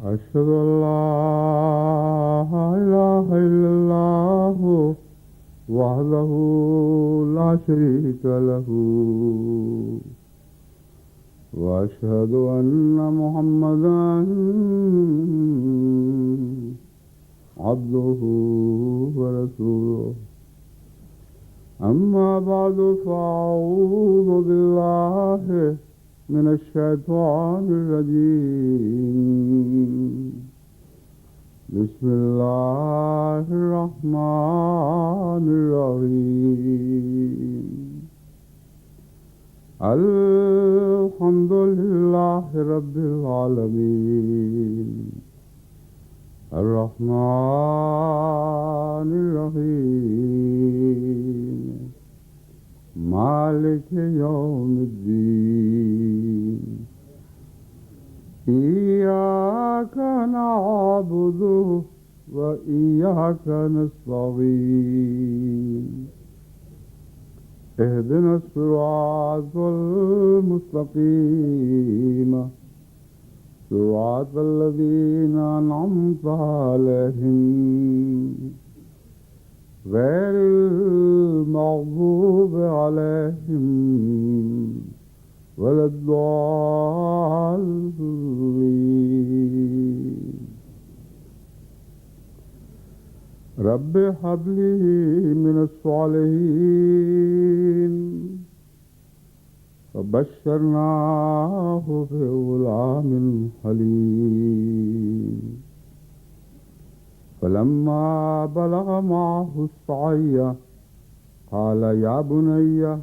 أشهد أن لا إله إلا الله وحده لا شريك له وأشهد أن محمدا عبده ورسوله أما بعد فأعوذ بالله من الشيطان الرجيم بسم الله الرحمن الرحيم الحمد لله رب العالمين الرحمن الرحيم مالك يوم الدين إياك نعبد وإياك نستعين اهدنا الصراط المستقيم صراط الذين أنعمت عليهم غير المغضوب عليهم ولا الضالين رب هب لي من الصالحين فبشرناه بغلام حليم فلما بلغ معه السعي قال يا بني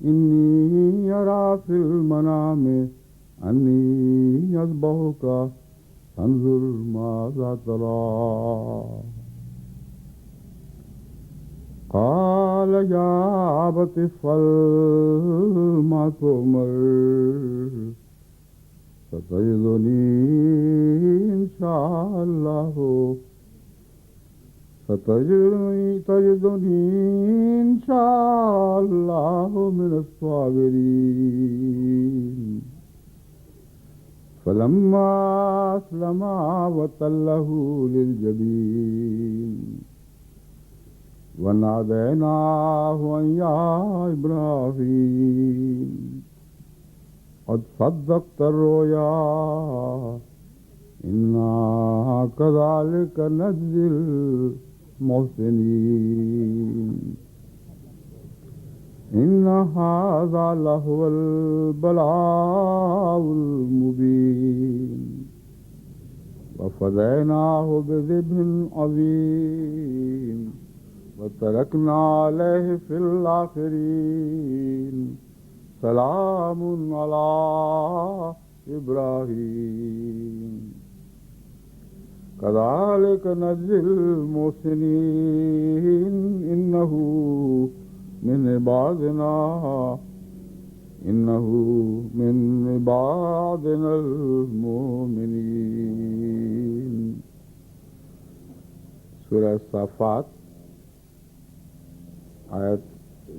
إني أرى في المنام أني أذبحك فانظر ماذا ترى قال يا أبت افعل ما تؤمر ستجدني إن شاء الله تجدني إن شاء الله من الصابرين فلما أسلما وتله للجبين وناديناه أن يا إبراهيم قد صدقت الرؤيا إنا كذلك نجزي المحسنين إن هذا لهو البلاء المبين وفديناه بذبح عظيم وتركنا عليه في الآخرين سلام على إبراهيم كذلك نجزي المحسنين إنه من عبادنا المؤمنين. سورہ صافات آیت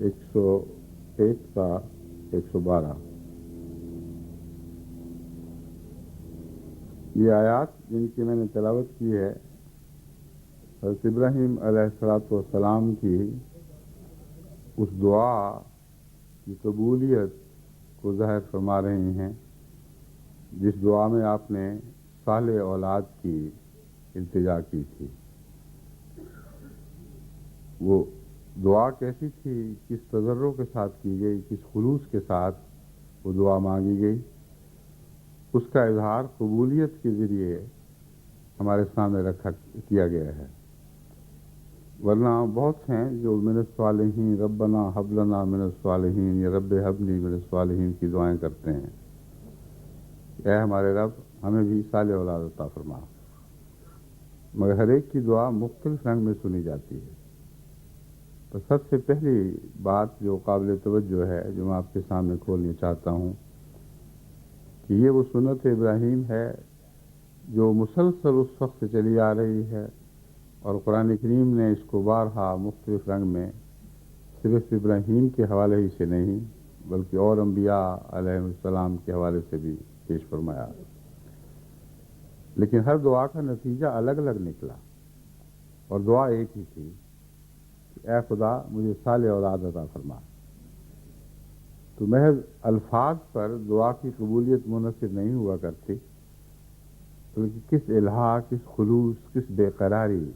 101 تا 112. یہ آیات جن کی میں نے تلاوت کی ہے حضرت ابراہیم علیہ السلام کی اس دعا کی قبولیت کو ظاہر فرما رہی ہیں جس دعا میں آپ نے صالح اولاد کی التجا کی تھی. وہ دعا کیسی تھی، کس تضرع کے ساتھ کی گئی، کس خلوص کے ساتھ وہ دعا مانگی گئی، اس کا اظہار قبولیت کے ذریعے ہمارے سامنے کیا گیا ہے. ورنہ بہت ہیں جو من الصالحین ربنا حب لنا من الصالحین یا رب حب لی من الصالحین کی دعائیں کرتے ہیں. اے ہمارے رب ہمیں بھی صالح اولاد عطا فرما. مگر ہر ایک کی دعا مختلف رنگ میں سنی جاتی ہے. تو سب سے پہلی بات جو قابل توجہ ہے جو میں آپ کے سامنے کھولنا چاہتا ہوں کہ یہ وہ سنت ابراہیم ہے جو مسلسل اس وقت سے چلی آ رہی ہے، اور قرآن کریم نے اس کو بارہا مختلف رنگ میں صرف ابراہیم کے حوالے ہی سے نہیں بلکہ اور انبیاء علیہ السلام کے حوالے سے بھی پیش فرمایا. لیکن ہر دعا کا نتیجہ الگ الگ نکلا، اور دعا ایک ہی تھی کہ اے خدا مجھے صالح اولاد عطا فرما۔ تو محض الفاظ پر دعا کی قبولیت منحصر نہیں ہوا کرتی، بلکہ کس الہا، کس خلوص، کس بے قراری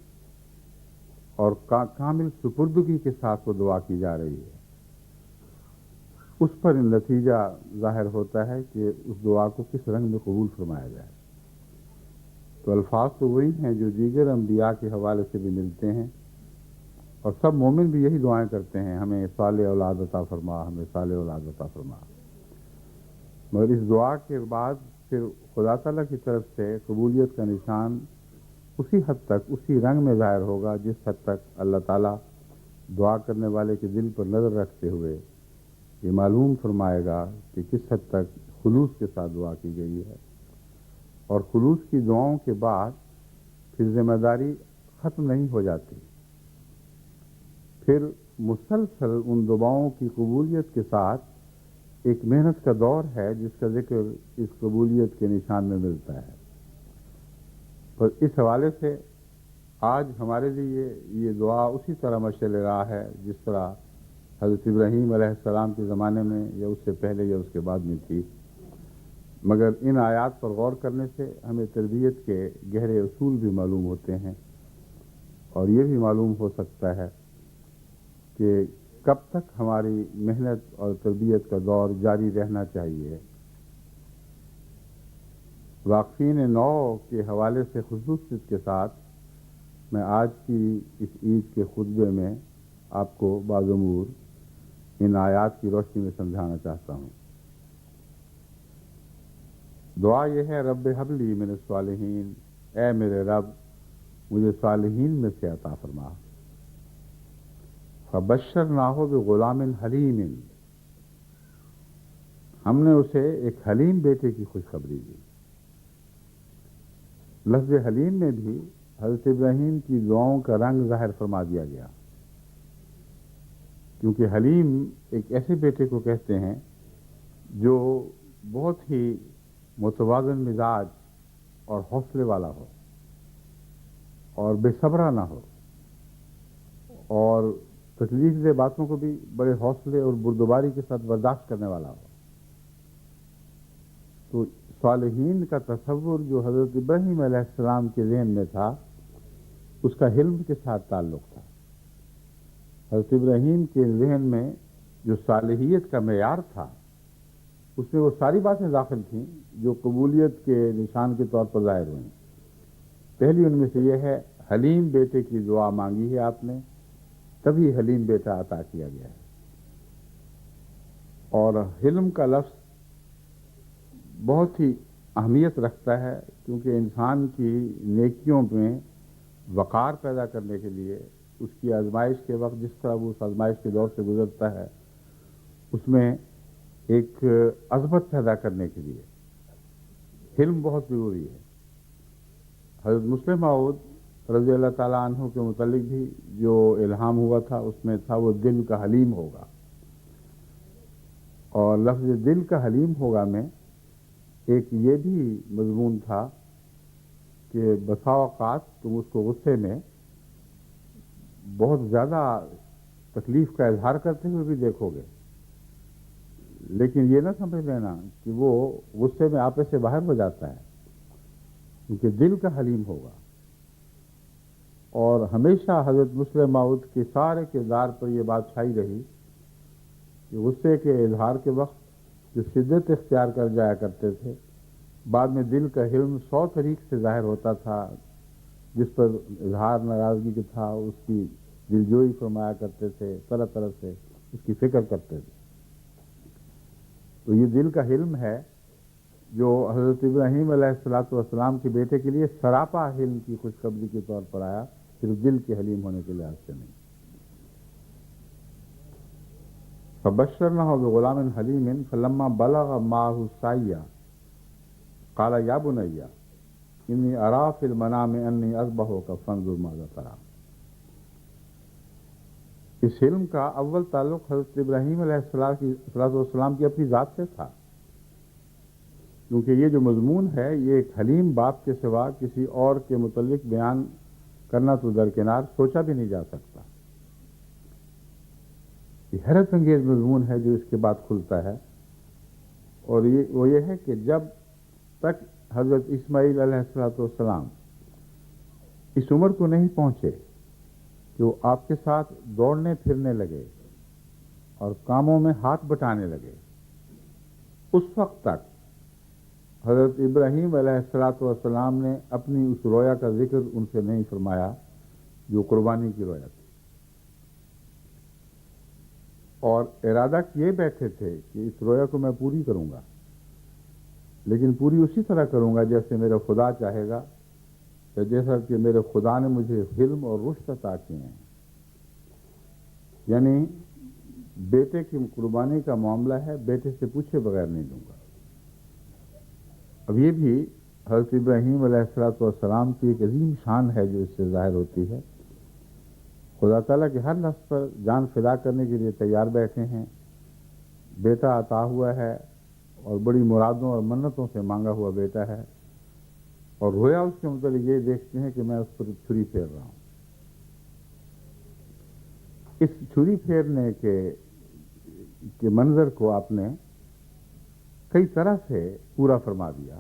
اور کامل سپردگی کے ساتھ وہ دعا کی جا رہی ہے، اس پر نتیجہ ظاہر ہوتا ہے کہ اس دعا کو کس رنگ میں قبول فرمایا جائے۔ تو الفاظ تو وہی ہیں جو دیگر انبیاء کے حوالے سے بھی ملتے ہیں، اور سب مومن بھی یہی دعائیں کرتے ہیں، ہمیں صالح اولاد عطا فرما، ہمیں صالح اولاد عطا فرما۔ مگر اس دعا کے بعد پھر خدا تعالیٰ کی طرف سے قبولیت کا نشان اسی حد تک، اسی رنگ میں ظاہر ہوگا جس حد تک اللہ تعالیٰ دعا کرنے والے کے دل پر نظر رکھتے ہوئے یہ معلوم فرمائے گا کہ کس حد تک خلوص کے ساتھ دعا کی گئی ہے۔ اور خلوص کی دعاؤں کے بعد پھر ذمہ داری ختم نہیں ہو جاتی، پھر مسلسل ان دعاؤں کی قبولیت کے ساتھ ایک محنت کا دور ہے جس کا ذکر اس قبولیت کے نشان میں ملتا ہے۔ اور اس حوالے سے آج ہمارے لیے یہ دعا اسی طرح مشعل راہ ہے جس طرح حضرت ابراہیم علیہ السلام کے زمانے میں یا اس سے پہلے یا اس کے بعد میں تھی۔ مگر ان آیات پر غور کرنے سے ہمیں تربیت کے گہرے اصول بھی معلوم ہوتے ہیں، اور یہ بھی معلوم ہو سکتا ہے کہ کب تک ہماری محنت اور تربیت کا دور جاری رہنا چاہیے۔ واقفین نو کے حوالے سے خصوصیت کے ساتھ میں آج کی اس عید کے خطبے میں آپ کو بعض امور ان آیات کی روشنی میں سمجھانا چاہتا ہوں۔ دعا یہ ہے، رب حب لی من الصالحین، اے میرے رب مجھے صالحین میں سے عطا فرما۔ فبشرناہ بغلام حلیم، ہم نے اسے ایک حلیم بیٹے کی خوشخبری دی۔ لفظ حلیم میں بھی حضرت ابراہیم کی دعاؤں کا رنگ ظاہر فرما دیا گیا، کیونکہ حلیم ایک ایسے بیٹے کو کہتے ہیں جو بہت ہی متوازن مزاج اور حوصلے والا ہو، اور بے صبرا نہ ہو، اور تکلیف دہ باتوں کو بھی بڑے حوصلے اور بردباری کے ساتھ برداشت کرنے والا ہو۔ تو صالحین کا تصور جو حضرت ابراہیم علیہ السلام کے ذہن میں تھا، اس کا حلم کے ساتھ تعلق تھا۔ حضرت ابراہیم کے ذہن میں جو صالحیت کا معیار تھا، اس میں وہ ساری باتیں داخل تھیں جو قبولیت کے نشان کے طور پر ظاہر ہوئیں۔ پہلی ان میں سے یہ ہے، حلیم بیٹے کی دعا مانگی ہے آپ نے، تبھی حلیم بیٹا عطا کیا گیا ہے۔ اور حلم کا لفظ بہت ہی اہمیت رکھتا ہے، کیونکہ انسان کی نیکیوں میں وقار پیدا کرنے کے لیے، اس کی آزمائش کے وقت جس طرح وہ اس آزمائش کے دور سے گزرتا ہے، اس میں ایک عظمت پیدا کرنے کے لیے حلم بہت ضروری ہے۔ حضرت مسلم موعود رضی اللہ تعالیٰ عنہ کے متعلق بھی جو الہام ہوا تھا، اس میں تھا وہ دل کا حلیم ہوگا، اور لفظ دل کا حلیم ہوگا میں ایک یہ بھی مضمون تھا کہ بسا اوقات تم اس کو غصے میں بہت زیادہ تکلیف کا اظہار کرتے ہوئے بھی دیکھو گے، لیکن یہ نہ سمجھ لینا کہ وہ غصے میں آپے سے باہر ہو جاتا ہے، کیونکہ دل کا حلیم ہوگا۔ اور ہمیشہ حضرت مسلم موعود کے سارے کردار پر یہ بات چھائی رہی کہ غصے کے اظہار کے وقت جو شدت اختیار کر جایا کرتے تھے، بعد میں دل کا حلم 100 طریق سے ظاہر ہوتا تھا، جس پر اظہار ناراضگی کا تھا اس کی دلجوئی فرمایا کرتے تھے، طرح طرح سے اس کی فکر کرتے تھے۔ تو یہ دل کا حلم ہے جو حضرت ابراہیم علیہ السلام کے بیٹے کے لیے سراپا حلم کی خوشخبری کے طور پر آیا، صرف دل کے حلیم ہونے کے لحاظ سے نہیں۔ فبشرناہ بغلام حلیم فلما بلغ معہ السعی قال یا بنی انی اری فی المنام انی اذبحک فانظر ماذا تری۔ اس حلم کا اول تعلق حضرت ابراہیم علیہ السلام کی اپنی ذات سے تھا، کیونکہ یہ جو مضمون ہے یہ ایک حلیم باپ کے سوا کسی اور کے متعلق بیان کرنا تو درکنار، سوچا بھی نہیں جا سکتا۔ یہ حیرت انگیز مضمون ہے جو اس کے بعد کھلتا ہے، اور وہ یہ ہے کہ جب تک حضرت اسماعیل علیہ السلام اس عمر کو نہیں پہنچے کہ وہ آپ کے ساتھ دوڑنے پھرنے لگے اور کاموں میں ہاتھ بٹانے لگے، اس وقت تک حضرت ابراہیم علیہ السلام نے اپنی اس رویا کا ذکر ان سے نہیں فرمایا جو قربانی کی رویا تھی، اور ارادہ کیے بیٹھے تھے کہ اس رویا کو میں پوری کروں گا، لیکن پوری اسی طرح کروں گا جیسے میرا خدا چاہے گا، یا جیسا کہ میرے خدا نے مجھے حلم اور رشد عطا کیے ہیں۔ یعنی بیٹے کی قربانی کا معاملہ ہے، بیٹے سے پوچھے بغیر نہیں دوں گا۔ اب یہ بھی حضرت ابراہیم علیہ السلام کی ایک عظیم شان ہے جو اس سے ظاہر ہوتی ہے۔ خدا تعالیٰ کے ہر لفظ پر جان فدا کرنے کے لیے تیار بیٹھے ہیں، بیٹا عطا ہوا ہے اور بڑی مرادوں اور منتوں سے مانگا ہوا بیٹا ہے، اور رویا اس کے متعلق یہ دیکھتے ہیں کہ میں اس پر چھری پھیر رہا ہوں۔ اس چھری پھیرنے کے منظر کو آپ نے کئی طرح سے پورا فرما دیا،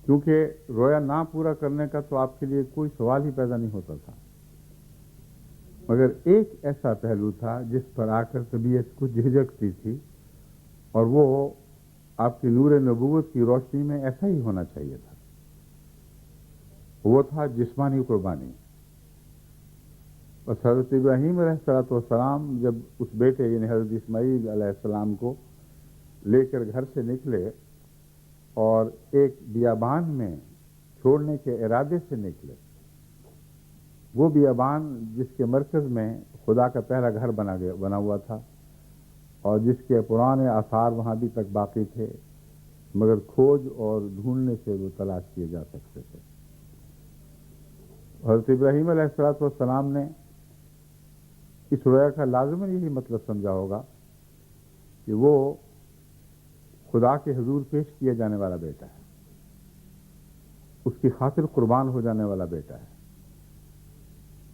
کیونکہ رویا نہ پورا کرنے کا تو آپ کے لیے کوئی سوال ہی پیدا نہیں ہوتا تھا، مگر ایک ایسا پہلو تھا جس پر آ کر طبیعت کچھ جھجکتی تھی، اور وہ آپ کی نور نبوت کی روشنی میں ایسا ہی ہونا چاہیے تھا۔ وہ تھا جسمانی قربانی۔ بس حضرت ابراہیم علیہ السلام جب اس بیٹے یعنی حضرت اسماعیل علیہ السلام کو لے کر گھر سے نکلے اور ایک بیابان میں چھوڑنے کے ارادے سے نکلے، وہ بیابان جس کے مرکز میں خدا کا پہلا گھر بنا ہوا تھا، اور جس کے پرانے آثار وہاں بھی تک باقی تھے، مگر کھوج اور ڈھونڈنے سے وہ تلاش کیے جا سکتے تھے۔ حضرت ابراہیم علیہ السلام نے اس رویا کا لازماً یہی مطلب سمجھا ہوگا کہ وہ خدا کے حضور پیش کیا جانے والا بیٹا ہے، اس کی خاطر قربان ہو جانے والا بیٹا ہے،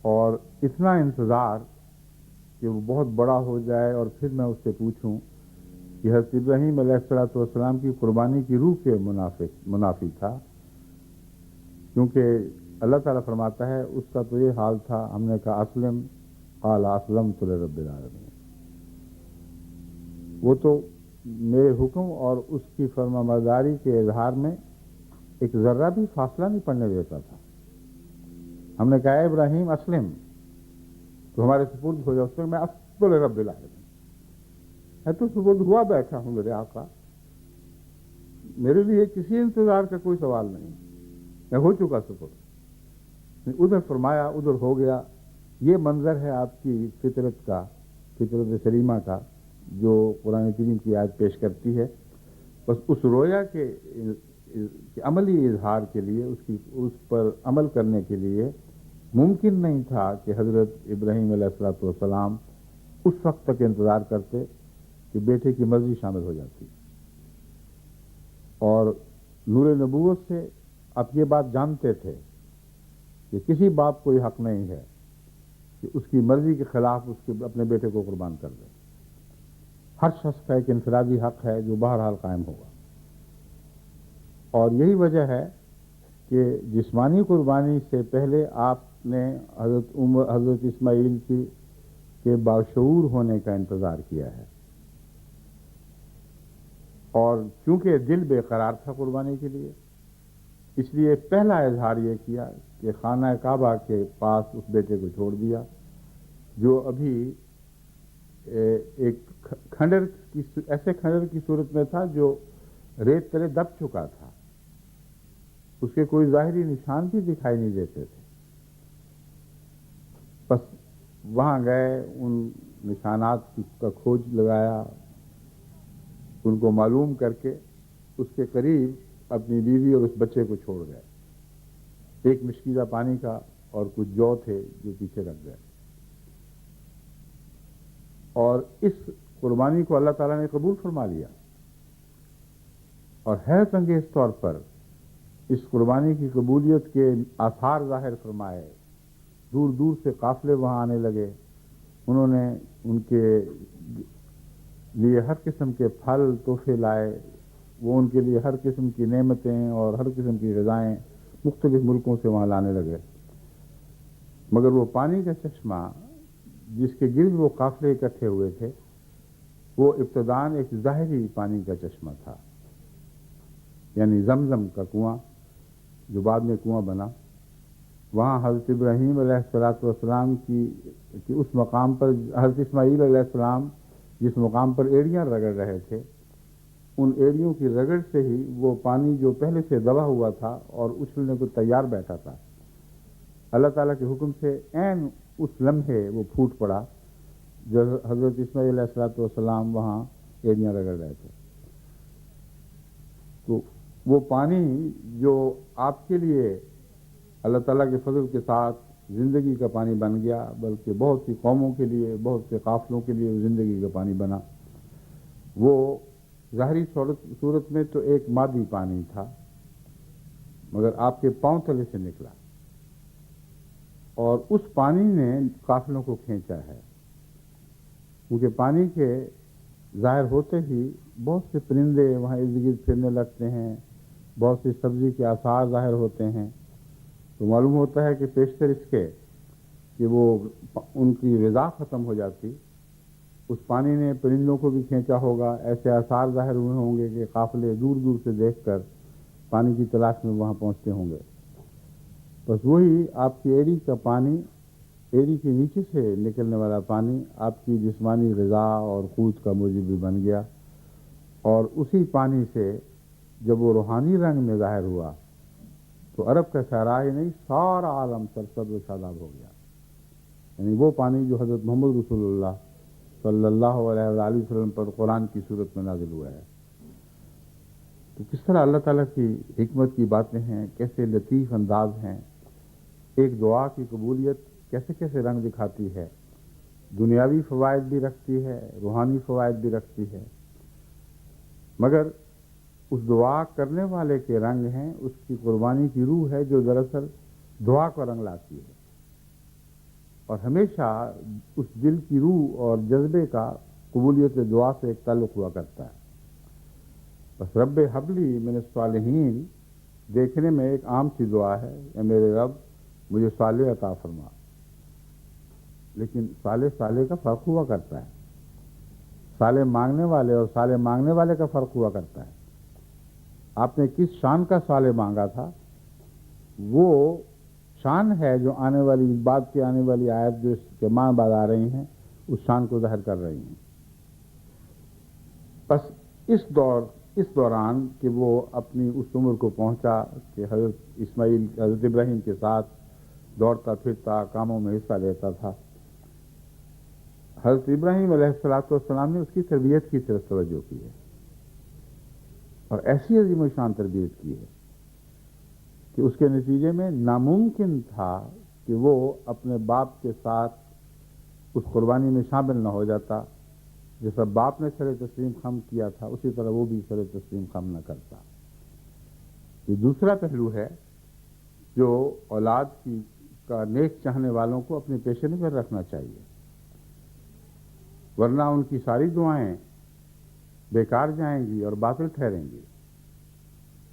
اور اتنا انتظار کہ وہ بہت بڑا ہو جائے اور پھر میں اس سے پوچھوں کہ حضرت ابراہیم علیہ السلام کی قربانی کی روح کے منافی تھا، کیونکہ اللہ تعالیٰ فرماتا ہے اس کا تو یہ حال تھا، ہم نے کہا اسلم قال اسلمت لرب العالمین، وہ تو میرے حکم اور اس کی فرمانبرداری کے اظہار میں ایک ذرہ بھی فاصلہ نہیں پڑنے دیتا تھا۔ ہم نے کہا ابراہیم اسلم، تو ہمارے سپرد ہو جاؤ، اس میں میں اسلمت لرب العالمین، میں تو سپرد ہوا بیٹھا ہوں میرے آقا، میرے لیے کسی انتظار کا کوئی سوال نہیں، میں ہو چکا سپرد، ادھر فرمایا ادھر ہو گیا۔ یہ منظر ہے آپ کی فطرت کا، فطرت سلیمہ کا، جو قرآن کریم کی آیت پیش کرتی ہے۔ بس اس رویا کے عملی اظہار کے لیے، اس پر عمل کرنے کے لیے ممکن نہیں تھا کہ حضرت ابراہیم علیہ السلام اس وقت تک انتظار کرتے کہ بیٹے کی مرضی شامل ہو جاتی، اور نور نبوت سے آپ یہ بات جانتے تھے کہ کسی باپ کو یہ حق نہیں ہے کہ اس کی مرضی کے خلاف اپنے بیٹے کو قربان کر دے۔ ہر شخص کا ایک انفرادی حق ہے جو بہرحال قائم ہوگا، اور یہی وجہ ہے کہ جسمانی قربانی سے پہلے آپ نے حضرت اسماعیل کے باشعور ہونے کا انتظار کیا ہے، اور چونکہ دل بے قرار تھا قربانی کے لیے، اس لیے پہلا اظہار یہ کیا کہ خانہ کعبہ کے پاس اس بیٹے کو چھوڑ دیا، جو ابھی ایک ایسے کھنڈر کی صورت میں تھا جو ریت تلے دب چکا تھا، اس کے کوئی ظاہری نشان بھی دکھائی نہیں دیتے تھے۔ بس وہاں گئے، ان نشانات کا کھوج لگایا، ان کو معلوم کر کے اس کے قریب اپنی بیوی اور اس بچے کو چھوڑ گئے، ایک مشکیزہ پانی کا اور کچھ جو تھے جو پیچھے رکھ گئے، اور اس قربانی کو اللہ تعالیٰ نے قبول فرما لیا۔ اور حیرت انگیز طور پر اس قربانی کی قبولیت کے آثار ظاہر فرمائے. دور دور سے قافلے وہاں آنے لگے. انہوں نے ان کے لیے ہر قسم کے پھل تحفے لائے. وہ ان کے لیے ہر قسم کی نعمتیں اور ہر قسم کی غذائیں مختلف ملکوں سے وہاں لانے لگے. مگر وہ پانی کا چشمہ جس کے گرد وہ قافلے اکٹھے ہوئے تھے وہ ابتداً ایک ظاہری پانی کا چشمہ تھا، یعنی زمزم کا کنواں جو بعد میں کنواں بنا. وہاں حضرت ابراہیم علیہ السلام کی اس مقام پر حضرت اسماعیل علیہ السلام جس مقام پر ایڑیاں رگڑ رہے تھے، ان ایڑیوں کی رگڑ سے ہی وہ پانی جو پہلے سے دبا ہوا تھا اور اچھلنے کو تیار بیٹھا تھا، اللہ تعالیٰ کے حکم سے عین اس لمحے وہ پھوٹ پڑا جب حضرت اسماعیل علیہ السلام وہاں ایڑیاں رگڑ رہے تھے. تو وہ پانی جو آپ کے لیے اللہ تعالیٰ کے فضل کے ساتھ زندگی کا پانی بن گیا، بلکہ بہت سی قوموں کے لیے، بہت سے قافلوں کے لیے زندگی کا پانی بنا. وہ ظاہری صورت میں تو ایک مادی پانی تھا، مگر آپ کے پاؤں تلے سے نکلا اور اس پانی نے قافلوں کو کھینچا ہے. کیونکہ پانی کے ظاہر ہوتے ہی بہت سے پرندے وہاں ارد گرد پھرنے لگتے ہیں، بہت سی سبزی کے آثار ظاہر ہوتے ہیں. تو معلوم ہوتا ہے کہ پیشتر اس کے کہ وہ ان کی غذا ختم ہو جاتی، اس پانی نے پرندوں کو بھی کھینچا ہوگا. ایسے آثار ظاہر ہوئے ہوں گے کہ قافلے دور دور سے دیکھ کر پانی کی تلاش میں وہاں پہنچتے ہوں گے. بس وہی آپ کی ایڑی کا پانی، ایڑی کے نیچے سے نکلنے والا پانی آپ کی جسمانی غذا اور قوت کا موجب بھی بن گیا. اور اسی پانی سے جب وہ روحانی رنگ میں ظاہر ہوا تو عرب کا صحرا ہی نہیں، سارا عالم سرسبز و شاداب ہو گیا. یعنی وہ پانی جو حضرت محمد رسول اللہ صلی اللہ علیہ وآلہ وسلم پر قرآن کی صورت میں نازل ہوا ہے. تو کس طرح اللہ تعالیٰ کی حکمت کی باتیں ہیں، کیسے لطیف انداز ہیں. ایک دعا کی قبولیت کیسے کیسے رنگ دکھاتی ہے، دنیاوی فوائد بھی رکھتی ہے، روحانی فوائد بھی رکھتی ہے. مگر اس دعا کرنے والے کے رنگ ہیں، اس کی قربانی کی روح ہے جو دراصل دعا کا رنگ لاتی ہے. اور ہمیشہ اس دل کی روح اور جذبے کا قبولیت دعا سے ایک تعلق ہوا کرتا ہے. بس رب حبلی من الصالحین دیکھنے میں ایک عام سی دعا ہے، اے میرے رب مجھے صالح عطا فرما. لیکن صالح کا فرق ہوا کرتا ہے. صالح مانگنے والے اور صالح مانگنے والے کا فرق ہوا کرتا ہے. آپ نے کس شان کا صالح مانگا تھا، وہ شان ہے جو آنے والی آیت جو اس کے ماں بعد آ رہی ہیں اس شان کو ظاہر کر رہی ہیں. بس اس دوران کہ وہ اپنی اس عمر کو پہنچا کہ حضرت ابراہیم کے ساتھ دوڑتا پھرتا، کاموں میں حصہ لیتا تھا، حضرت ابراہیم علیہ السلام نے اس کی تربیت کی طرف توجہ کی ہے. اور ایسی عظیم و شان تربیت کی ہے کہ اس کے نتیجے میں ناممکن تھا کہ وہ اپنے باپ کے ساتھ اس قربانی میں شامل نہ ہو جاتا. جیسا باپ نے سر تسلیم خم کیا تھا اسی طرح وہ بھی سر تسلیم خم نہ کرتا. یہ دوسرا پہلو ہے جو اولاد کا نیک چاہنے والوں کو اپنے پیش نظر رکھنا چاہیے، ورنہ ان کی ساری دعائیں بیکار جائیں گی اور باطل ٹھہریں گی.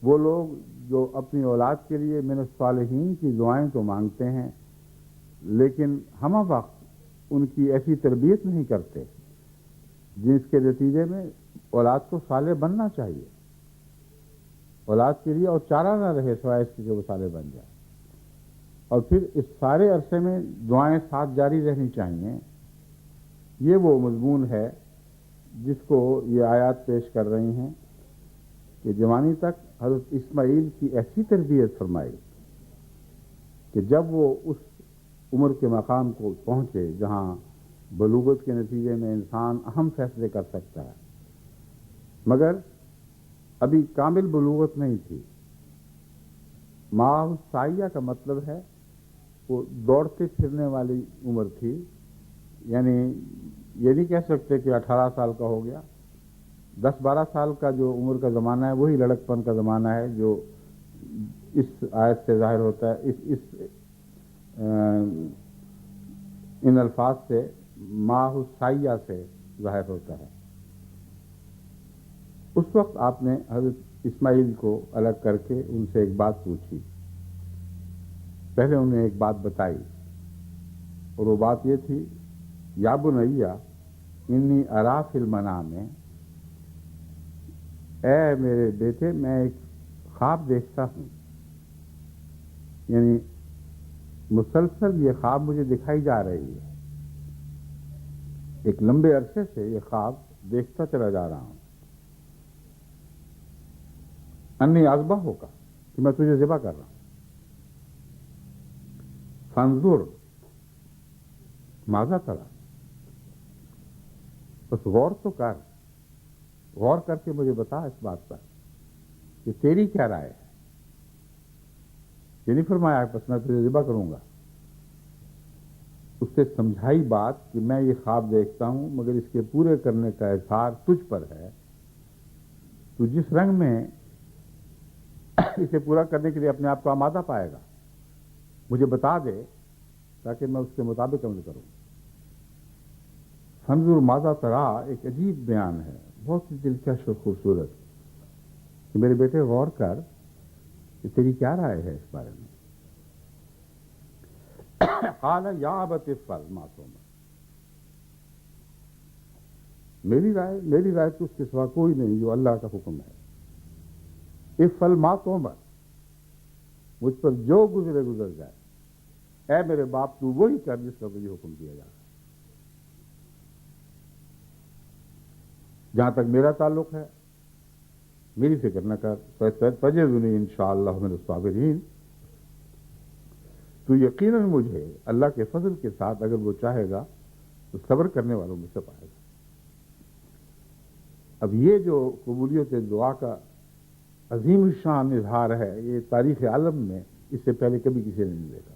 وہ لوگ جو اپنی اولاد کے لیے من الصالحین کی دعائیں تو مانگتے ہیں لیکن ہمہ وقت ان کی ایسی تربیت نہیں کرتے جس کے نتیجے میں اولاد کو صالح بننا چاہیے. اولاد کے لیے اور چارہ نہ رہے سوائے اس کے کہ وہ صالح بن جائے. اور پھر اس سارے عرصے میں دعائیں ساتھ جاری رہنی چاہیے. یہ وہ مضمون ہے جس کو یہ آیات پیش کر رہی ہیں کہ جوانی تک حضرت اسماعیل کی ایسی تربیت فرمائی کہ جب وہ اس عمر کے مقام کو پہنچے جہاں بلوغت کے نتیجے میں انسان اہم فیصلے کر سکتا ہے، مگر ابھی کامل بلوغت نہیں تھی. ماہ سایہ کا مطلب ہے وہ دوڑتے پھرنے والی عمر تھی. یعنی یہ نہیں کہہ سکتے کہ 18 سال کا ہو گیا 10-12 سال کا جو عمر کا زمانہ ہے وہی لڑکپن کا زمانہ ہے جو اس آیت سے ظاہر ہوتا ہے، ان الفاظ سے ماہ السائیہ سے ظاہر ہوتا ہے۔ اس وقت آپ نے حضرت اسماعیل کو الگ کر کے ان سے ایک بات پوچھی، پہلے انہیں ایک بات بتائی، اور وہ بات یہ تھی، یا بنیا انی ارا فی المنام، اے میرے بیٹے میں ایک خواب دیکھتا ہوں، یعنی مسلسل یہ خواب مجھے دکھائی جا رہی ہے، ایک لمبے عرصے سے یہ خواب دیکھتا چلا جا رہا ہوں، انی اذبح ہوگا کہ میں تجھے ذبح کر رہا ہوں، فانظر ماذا ترى، بس غور تو کر، غور کر کے مجھے بتا اس بات پر کہ تیری کیا رائے ہے۔ یہ نہیں فرمایا بس میں تجھے ذبح کروں گا، اس سے سمجھائی بات کہ میں یہ خواب دیکھتا ہوں مگر اس کے پورے کرنے کا اظہار تجھ پر ہے، تو جس رنگ میں اسے پورا کرنے کے لیے اپنے آپ کو آمادہ پائے گا مجھے بتا دے تاکہ میں اس کے مطابق عمل کروں۔ فانظر ماذا ترى ایک عجیب بیان ہے، بہت ہی دلکش اور خوبصورت، کہ میرے بیٹے غور کر کہ تیری کیا رائے ہے اس بارے میں۔ قال یا ابت افعل ما تؤمر، میری رائے تو اس کے سوا کوئی نہیں جو اللہ کا حکم ہے، افعل ما تؤمر، مجھ پر جو گزر جائے، اے میرے باپ تو وہی کر جس کا تجھے حکم دیا جا رہا ہے۔ جہاں تک میرا تعلق ہے میری فکر نہ کر، تجدنی انشاءاللہ من الصابرین، تو یقیناً مجھے اللہ کے فضل کے ساتھ اگر وہ چاہے گا تو صبر کرنے والوں میں سے پائے گا۔ اب یہ جو قبولیت دعا کا عظیم الشان اظہار ہے، یہ تاریخ عالم میں اس سے پہلے کبھی کسی نے نہیں دیکھا۔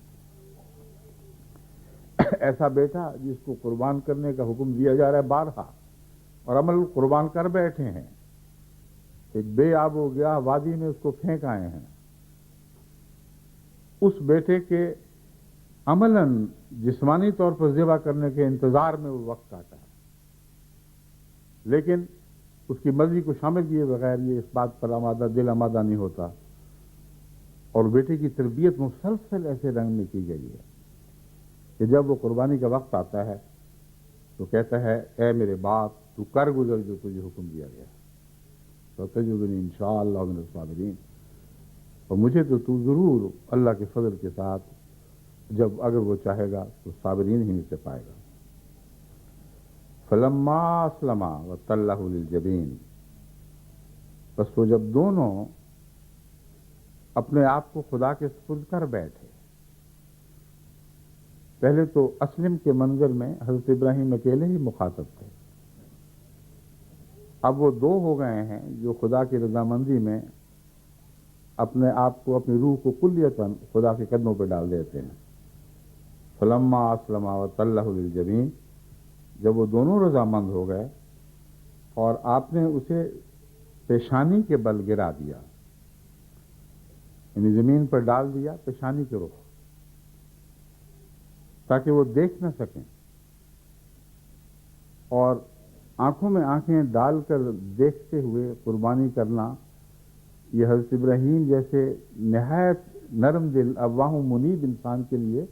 ایسا بیٹا جس کو قربان کرنے کا حکم دیا جا رہا ہے بارہا، اور عمل قربان کر بیٹھے ہیں، ایک بے آب ہو گیا وادی میں اس کو پھینک آئے ہیں، اس بیٹے کے عملاً جسمانی طور پر ذبح کرنے کے انتظار میں وہ وقت کاٹا ہے، لیکن اس کی مرضی کو شامل کیے بغیر یہ اس بات پر دل آمادہ نہیں ہوتا، اور بیٹے کی تربیت مسلسل ایسے رنگ میں کی گئی ہے کہ جب وہ قربانی کا وقت آتا ہے تو کہتا ہے اے میرے باپ تو کر گزر جو تجھے حکم دیا گیا، تو تجدنی انشاءاللہ من الصابرین، اور مجھے تو ضرور اللہ کے فضل کے ساتھ جب اگر وہ چاہے گا تو صابرین ہی میں سے پائے گا۔ فلما اسلما وتلہ للجبین، بس وہ جب دونوں اپنے آپ کو خدا کے سپرد کر بیٹھے، پہلے تو اسلم کے منظر میں حضرت ابراہیم اکیلے ہی مخاطب تھے، اب وہ دو ہو گئے ہیں جو خدا کی رضامندی میں اپنے آپ کو، اپنی روح کو کلیتاً خدا کے قدموں پہ ڈال دیتے ہیں۔ فلما اسلما وتلہ للجبین، جب وہ دونوں رضامند ہو گئے اور آپ نے اسے پیشانی کے بل گرا دیا، یعنی زمین پر ڈال دیا پیشانی کے رخ، تاکہ وہ دیکھ نہ سکیں، اور آنکھوں میں آنکھیں ڈال کر دیکھتے ہوئے قربانی کرنا یہ حضرت ابراہیم جیسے نہایت نرم دل اواہ و منیب انسان کے لیے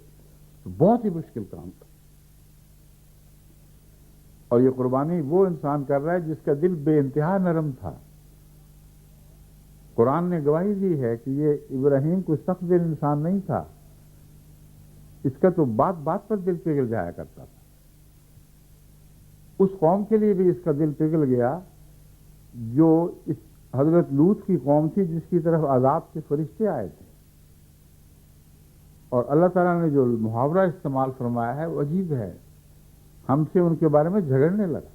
بہت ہی مشکل کام تھا، اور یہ قربانی وہ انسان کر رہا ہے جس کا دل بے انتہا نرم تھا۔ قرآن نے گواہی دی ہے کہ یہ ابراہیم کوئی سخت دل انسان نہیں تھا، اس کا تو بات بات پر دل پگھل جایا کرتا تھا۔ اس قوم کے لیے بھی اس کا دل پگھل گیا جو اس حضرت لوط کی قوم تھی جس کی طرف عذاب کے فرشتے آئے تھے، اور اللہ تعالیٰ نے جو محاورہ استعمال فرمایا ہے وہ عجیب ہے، ہم سے ان کے بارے میں جھگڑنے لگا۔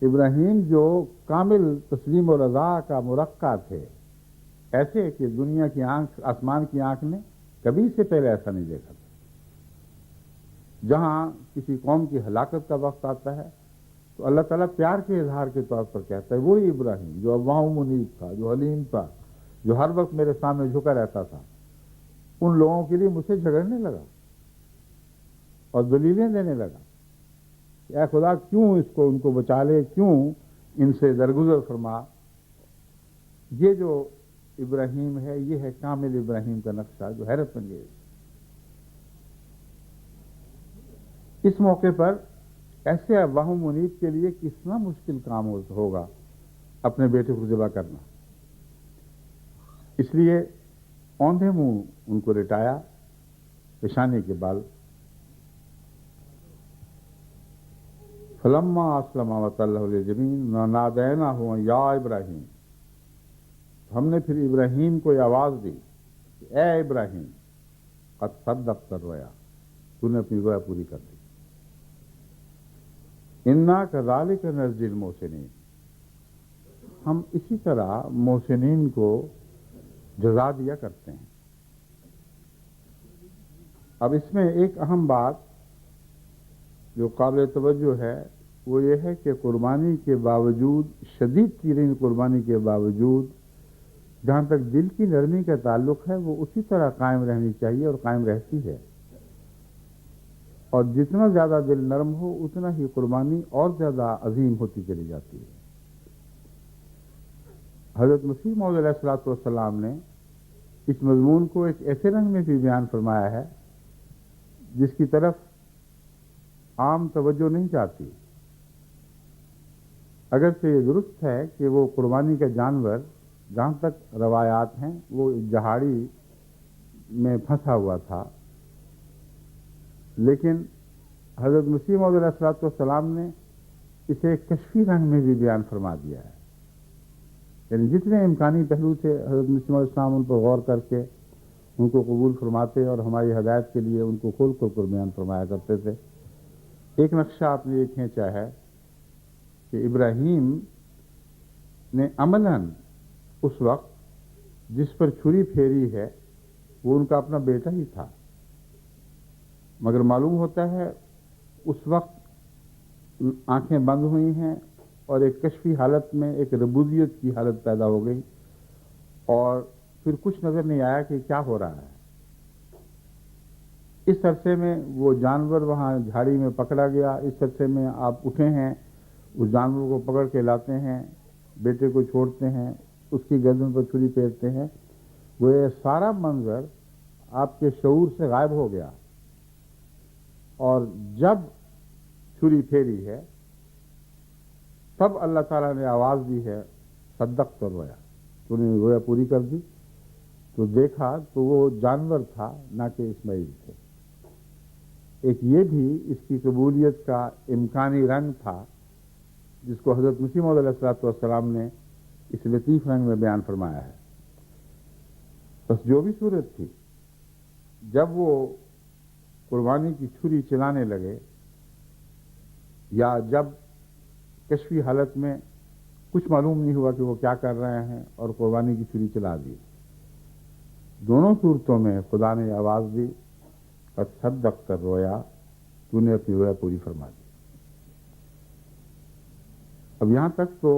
ابراہیم جو کامل تسلیم و رضا کا مرقع تھے، ایسے کہ دنیا کی آنکھ، آسمان کی آنکھ نے کبھی سے پہلے ایسا نہیں دیکھا تھا۔ جہاں کسی قوم کی ہلاکت کا وقت آتا ہے تو اللہ تعالیٰ پیار کے اظہار کے طور پر کہتا ہے وہی ابراہیم جو اوّاہ منیب تھا، جو حلیم تھا، جو ہر وقت میرے سامنے جھکا رہتا تھا، ان لوگوں کے لیے مجھ سے جھگڑنے لگا اور دلیلیں دینے لگا کہ اے خدا کیوں اس کو ان کو بچا لے، کیوں ان سے درگزر فرما۔ یہ جو ابراہیم ہے یہ ہے کامل ابراہیم کا نقشہ جو حیرت انگیز۔ اس موقع پر ایسے اوّاہ منیب کے لیے کتنا مشکل کام ہوگا اپنے بیٹے کو ذبح کرنا، اس لیے اوندھے منہ ان کو لٹایا، پیشانی کے بال۔ فلما اسلم وتلہ للجبین نادیناہ یا ابراہیم، ہم نے پھر ابراہیم کو یہ آواز دی کہ اے ابراہیم قد صدقت الرؤیا، تو نے اپنی رؤیا پوری کر دی۔ انا کذالک نجزی المحسنین، ہم اسی طرح محسنین کو جزا دیا کرتے ہیں۔ اب اس میں ایک اہم بات جو قابل توجہ ہے وہ یہ ہے کہ قربانی کے باوجود، شدید ترین قربانی کے باوجود، جہاں تک دل کی نرمی کا تعلق ہے وہ اسی طرح قائم رہنی چاہیے اور قائم رہتی ہے، اور جتنا زیادہ دل نرم ہو اتنا ہی قربانی اور زیادہ عظیم ہوتی چلی جاتی ہے۔ حضرت مسیح موعود علیہ الصلوۃ والسلام نے اس مضمون کو ایک ایسے رنگ میں بھی بیان فرمایا ہے جس کی طرف عام توجہ نہیں چاہتی۔ اگرچہ یہ درست ہے کہ وہ قربانی کا جانور جہاں تک روایات ہیں وہ جہاڑی میں پھنسا ہوا تھا، لیکن حضرت مسیح موعود علیہ الصلوۃ والسلام نے اسے ایک کشفی رنگ میں بھی بیان فرما دیا ہے، یعنی جتنے امکانی پہلو تھے حضرت مسیح موعود السلام ان پر غور کر کے ان کو قبول فرماتے اور ہماری ہدایت کے لیے ان کو کھول کھول کر بیان فرمایا کرتے تھے۔ ایک نقشہ آپ نے یہ کھینچا ہے کہ ابراہیم نے عملاً اس وقت جس پر چھری پھیری ہے وہ ان کا اپنا بیٹا ہی تھا، مگر معلوم ہوتا ہے اس وقت آنکھیں بند ہوئی ہیں اور ایک کشفی حالت میں ایک ربوبیت کی حالت پیدا ہو گئی، اور پھر کچھ نظر نہیں آیا کہ کیا ہو رہا ہے۔ اس عرصے میں وہ جانور وہاں جھاڑی میں پکڑا گیا، اس عرصے میں آپ اٹھے ہیں، اس جانور کو پکڑ کے لاتے ہیں، بیٹے کو چھوڑتے ہیں، اس کی گردن پر چھری پھیرتے ہیں، وہ یہ سارا منظر آپ کے شعور سے غائب ہو گیا، اور جب چھری پھیری ہے تب اللہ تعالیٰ نے آواز دی ہے صدقت الرؤیا، تو نے رؤیا پوری کر دی۔ تو دیکھا تو وہ جانور تھا نہ کہ اسماعیل تھے۔ ایک یہ بھی اس کی قبولیت کا امکانی رنگ تھا جس کو حضرت مسیح موعود علیہ الصلوۃ والسلام نے اس لطیف رنگ میں بیان فرمایا ہے۔ بس جو بھی صورت تھی، جب وہ قربانی کی چھری چلانے لگے یا جب کشفی حالت میں کچھ معلوم نہیں ہوا کہ وہ کیا کر رہے ہیں اور قربانی کی چھری چلا دی، دونوں صورتوں میں خدا نے آواز دی قد صدقت الرؤیا، تو نے اپنی رؤیا پوری فرما دی۔ اب یہاں تک تو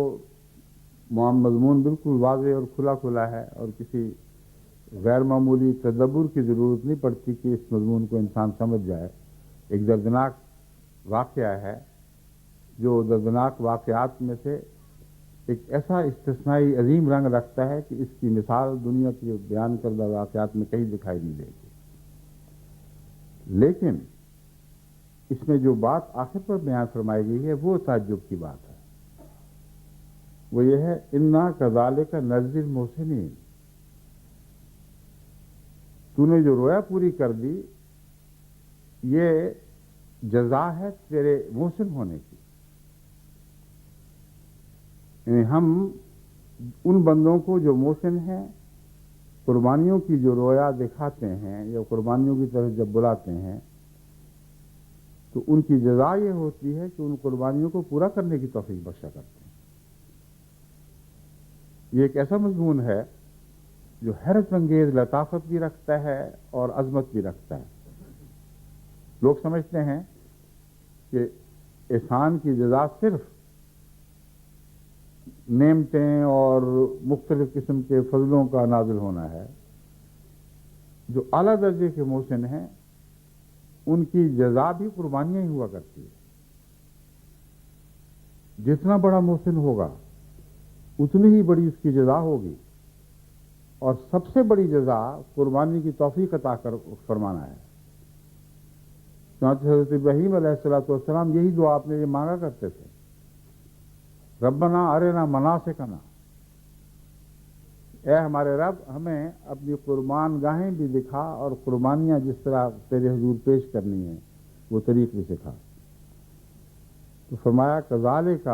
مضمون بالکل واضح اور کھلا کھلا ہے، اور کسی غیر معمولی تدبر کی ضرورت نہیں پڑتی کہ اس مضمون کو انسان سمجھ جائے۔ ایک دردناک واقعہ ہے جو دردناک واقعات میں سے ایک ایسا استثنائی عظیم رنگ رکھتا ہے کہ اس کی مثال دنیا کے بیان کردہ واقعات میں کہیں دکھائی نہیں دے گی۔ لیکن اس میں جو بات آخر پر بیان فرمائی گئی ہے وہ تعجب کی بات ہے، وہ یہ ہے انا کذالک نجزی المحسنین، تو نے جو رویا پوری کر دی یہ جزا ہے تیرے محسن ہونے کی۔ یعنی ہم ان بندوں کو جو محسن ہیں، قربانیوں کی جو رویا دکھاتے ہیں یا قربانیوں کی طرف جب بلاتے ہیں تو ان کی جزا یہ ہوتی ہے کہ ان قربانیوں کو پورا کرنے کی توفیق بخشا کرتے ہیں۔ یہ ایک ایسا مضمون ہے جو حیرت انگیز لطافت بھی رکھتا ہے اور عظمت بھی رکھتا ہے۔ لوگ سمجھتے ہیں کہ احسان کی جزا صرف نعمتیں اور مختلف قسم کے فضلوں کا نازل ہونا ہے. جو اعلیٰ درجے کے محسن ہیں ان کی جزا بھی قربانیاں ہی ہوا کرتی ہے. جتنا بڑا محسن ہوگا اتنی ہی بڑی اس کی جزا ہوگی، اور سب سے بڑی جزا قربانی کی توفیق عطا فرمانا ہے. چنانچہ حضرت ابراہیم علیہ الصلوۃ والسلام یہی دعا آپ نے یہ مانگا کرتے تھے، ربنا ارنا مناسکنا، اے ہمارے رب ہمیں اپنی قربان گاہیں بھی دکھا اور قربانیاں جس طرح تیرے حضور پیش کرنی ہیں وہ طریق بھی سکھا. تو فرمایا کذالک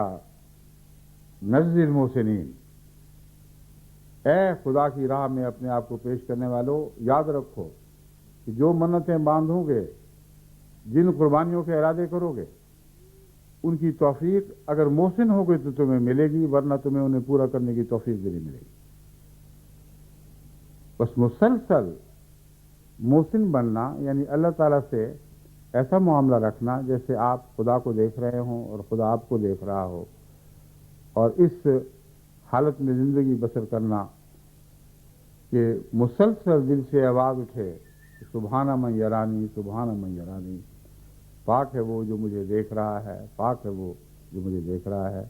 نجزی المحسنین، اے خدا کی راہ میں اپنے آپ کو پیش کرنے والوں، یاد رکھو کہ جو منتیں باندھو گے، جن قربانیوں کے ارادے کرو گے، ان کی توفیق اگر محسن ہو گئی تو تمہیں ملے گی، ورنہ تمہیں انہیں پورا کرنے کی توفیق بھی نہیں ملے گی. بس مسلسل محسن بننا یعنی اللہ تعالیٰ سے ایسا معاملہ رکھنا جیسے آپ خدا کو دیکھ رہے ہوں اور خدا آپ کو دیکھ رہا ہو، اور اس حالت میں زندگی بسر کرنا کہ مسلسل دل سے آواز اٹھے کہ سبحان من یرانی، سبحان من یرانی، پاک ہے وہ جو مجھے دیکھ رہا ہے، پاک ہے وہ جو مجھے دیکھ رہا ہے.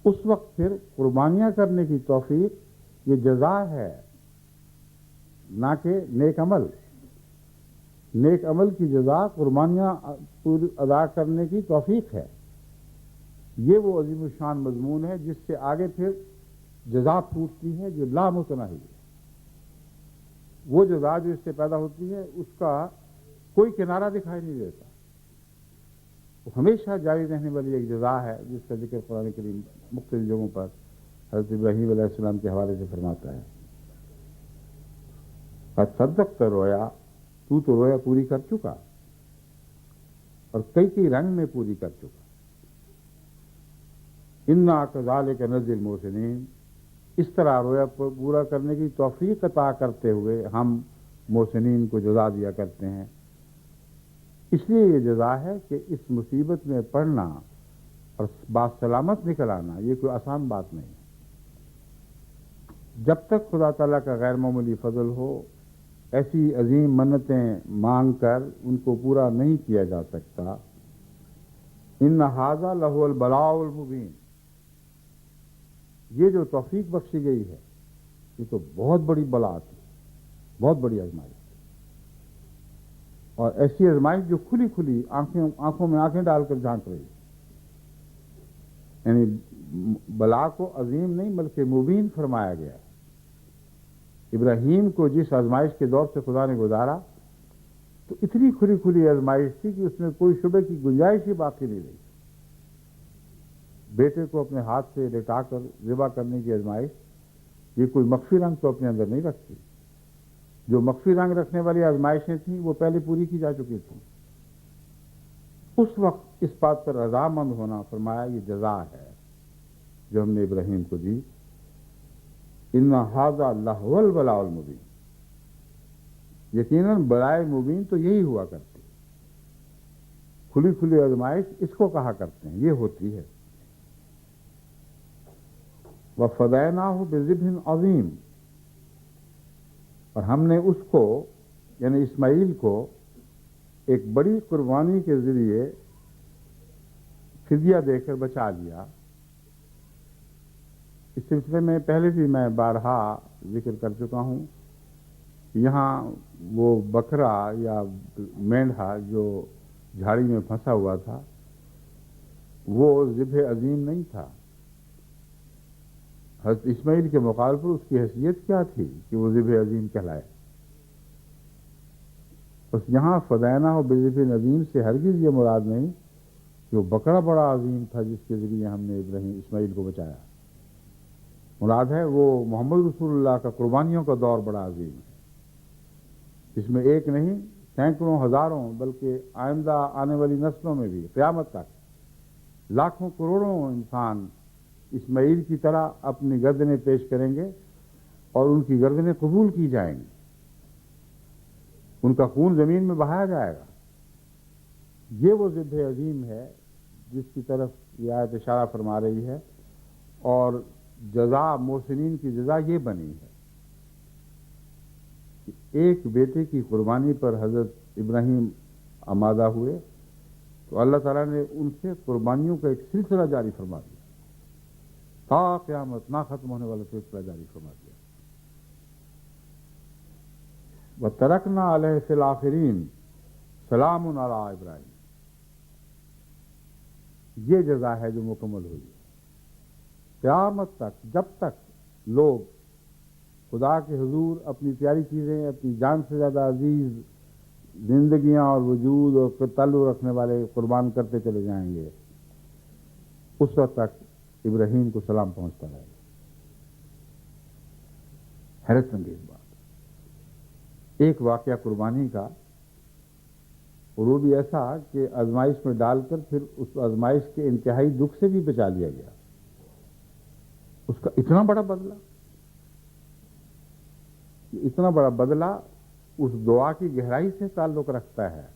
اس وقت پھر قربانیاں کرنے کی توفیق یہ جزا ہے، نہ کہ نیک عمل. نیک عمل کی جزا قربانیاں ادا کرنے کی توفیق ہے. یہ وہ عظیم الشان مضمون ہے جس سے آگے پھر جزا پھوٹتی ہے جو لامتناہی ہے. وہ جزا جو اس سے پیدا ہوتی ہے اس کا کوئی کنارہ دکھائی نہیں دیتا، وہ ہمیشہ جاری رہنے والی ایک جزا ہے جس کا ذکر قرآن کریم مختلف جگہوں پر حضرت ابراہیم علیہ السلام کے حوالے سے فرماتا ہے. قد صدقت رویا، تو رویا پوری کر چکا، اور کئی رنگ میں پوری کر چکا. انا کذالک نجزی المحسنین، اس طرح رویا پورا کرنے کی توفیق عطا کرتے ہوئے ہم محسنین کو جزا دیا کرتے ہیں. اس لیے یہ جزا ہے کہ اس مصیبت میں پڑنا اور باسلامت نکل آنا یہ کوئی آسان بات نہیں ہے. جب تک خدا تعالیٰ کا غیر معمولی فضل ہو، ایسی عظیم منتیں مانگ کر ان کو پورا نہیں کیا جا سکتا. ان ھذا لہو البلاء المبین، یہ جو توفیق بخشی گئی ہے یہ تو بہت بڑی بلا تھی، بہت بڑی آزمائش، اور ایسی آزمائش جو کھلی کھلی آنکھوں میں آنکھیں ڈال کر جھانک رہی ہے. یعنی بلا کو عظیم نہیں بلکہ مبین فرمایا گیا. ابراہیم کو جس آزمائش کے دور سے خدا نے گزارا تو اتنی کھلی کھلی آزمائش تھی کہ اس میں کوئی شبے کی گنجائش ہی باقی نہیں رہی. بیٹے کو اپنے ہاتھ سے لٹا کر ذبح کرنے کی آزمائش یہ کوئی مخفی رنگ تو اپنے اندر نہیں رکھتی. جو مخفی رنگ رکھنے والی آزمائشیں تھیں وہ پہلے پوری کی جا چکی تھیں. اس وقت اس بات پر رضامند ہونا فرمایا یہ جزا ہے جو ہم نے ابراہیم کو دی. ان ھذا لہو البلاء المبین، یقیناً بلائے مبین تو یہی ہوا کرتی، کھلی کھلی آزمائش اس کو کہا کرتے ہیں، یہ ہوتی ہے. وَفَدَيْنَاهُ بِذِبْحٍ عَظِيمٍ، اور ہم نے اس کو یعنی اسماعیل کو ایک بڑی قربانی کے ذریعے فدیہ دے کر بچا لیا. اس سلسلے میں پہلے بھی میں بارہا ذکر کر چکا ہوں. یہاں وہ بکرا یا مینڈھا جو جھاڑی میں پھنسا ہوا تھا وہ ذبح عظیم نہیں تھا. حضرت اسماعیل کے مقابلے پر اس کی حیثیت کیا تھی کہ وہ ذبح عظیم کہلائے. بس یہاں فدینہ و بذبح عظیم سے ہرگز یہ مراد نہیں کہ وہ بکرا بڑا عظیم تھا جس کے ذریعے ہم نے ابراہیم اسماعیل کو بچایا. مراد ہے وہ محمد رسول اللہ کا قربانیوں کا دور بڑا عظیم ہے، اس میں ایک نہیں سینکڑوں ہزاروں بلکہ آئندہ آنے والی نسلوں میں بھی قیامت تک لاکھوں کروڑوں انسان اسماعیل کی طرح اپنی گردنیں پیش کریں گے اور ان کی گردنیں قبول کی جائیں گی، ان کا خون زمین میں بہایا جائے گا. یہ وہ ذبح عظیم ہے جس کی طرف یہ آیت اشارہ فرما رہی ہے، اور جزا محسنین کی جزا یہ بنی ہے کہ ایک بیٹے کی قربانی پر حضرت ابراہیم آمادہ ہوئے تو اللہ تعالیٰ نے ان سے قربانیوں کا ایک سلسلہ جاری فرما دیا، تا قیامت نہ ختم ہونے والا سلسلہ جاری فرما دیا۔ وَتَرَكْنَا عَلَيْهِ فِي الْآخِرِينَ سَلَامٌ عَلَىٰ ابراہیم، یہ جزا ہے جو مکمل ہوئی ہے۔ قیامت تک جب تک لوگ خدا کے حضور اپنی پیاری چیزیں، اپنی جان سے زیادہ عزیز زندگیاں اور وجود اور تعلق رکھنے والے قربان کرتے چلے جائیں گے، اس وقت تک ابراہیم کو سلام پہنچتا رہے گا۔ حیرت انگیز بات، ایک واقعہ قربانی کا، اور وہ بھی ایسا کہ آزمائش میں ڈال کر پھر اس آزمائش کے انتہائی دکھ سے بھی بچا لیا گیا، اس کا اتنا بڑا بدلہ، اتنا بڑا بدلہ اس دعا کی گہرائی سے تعلق رکھتا ہے،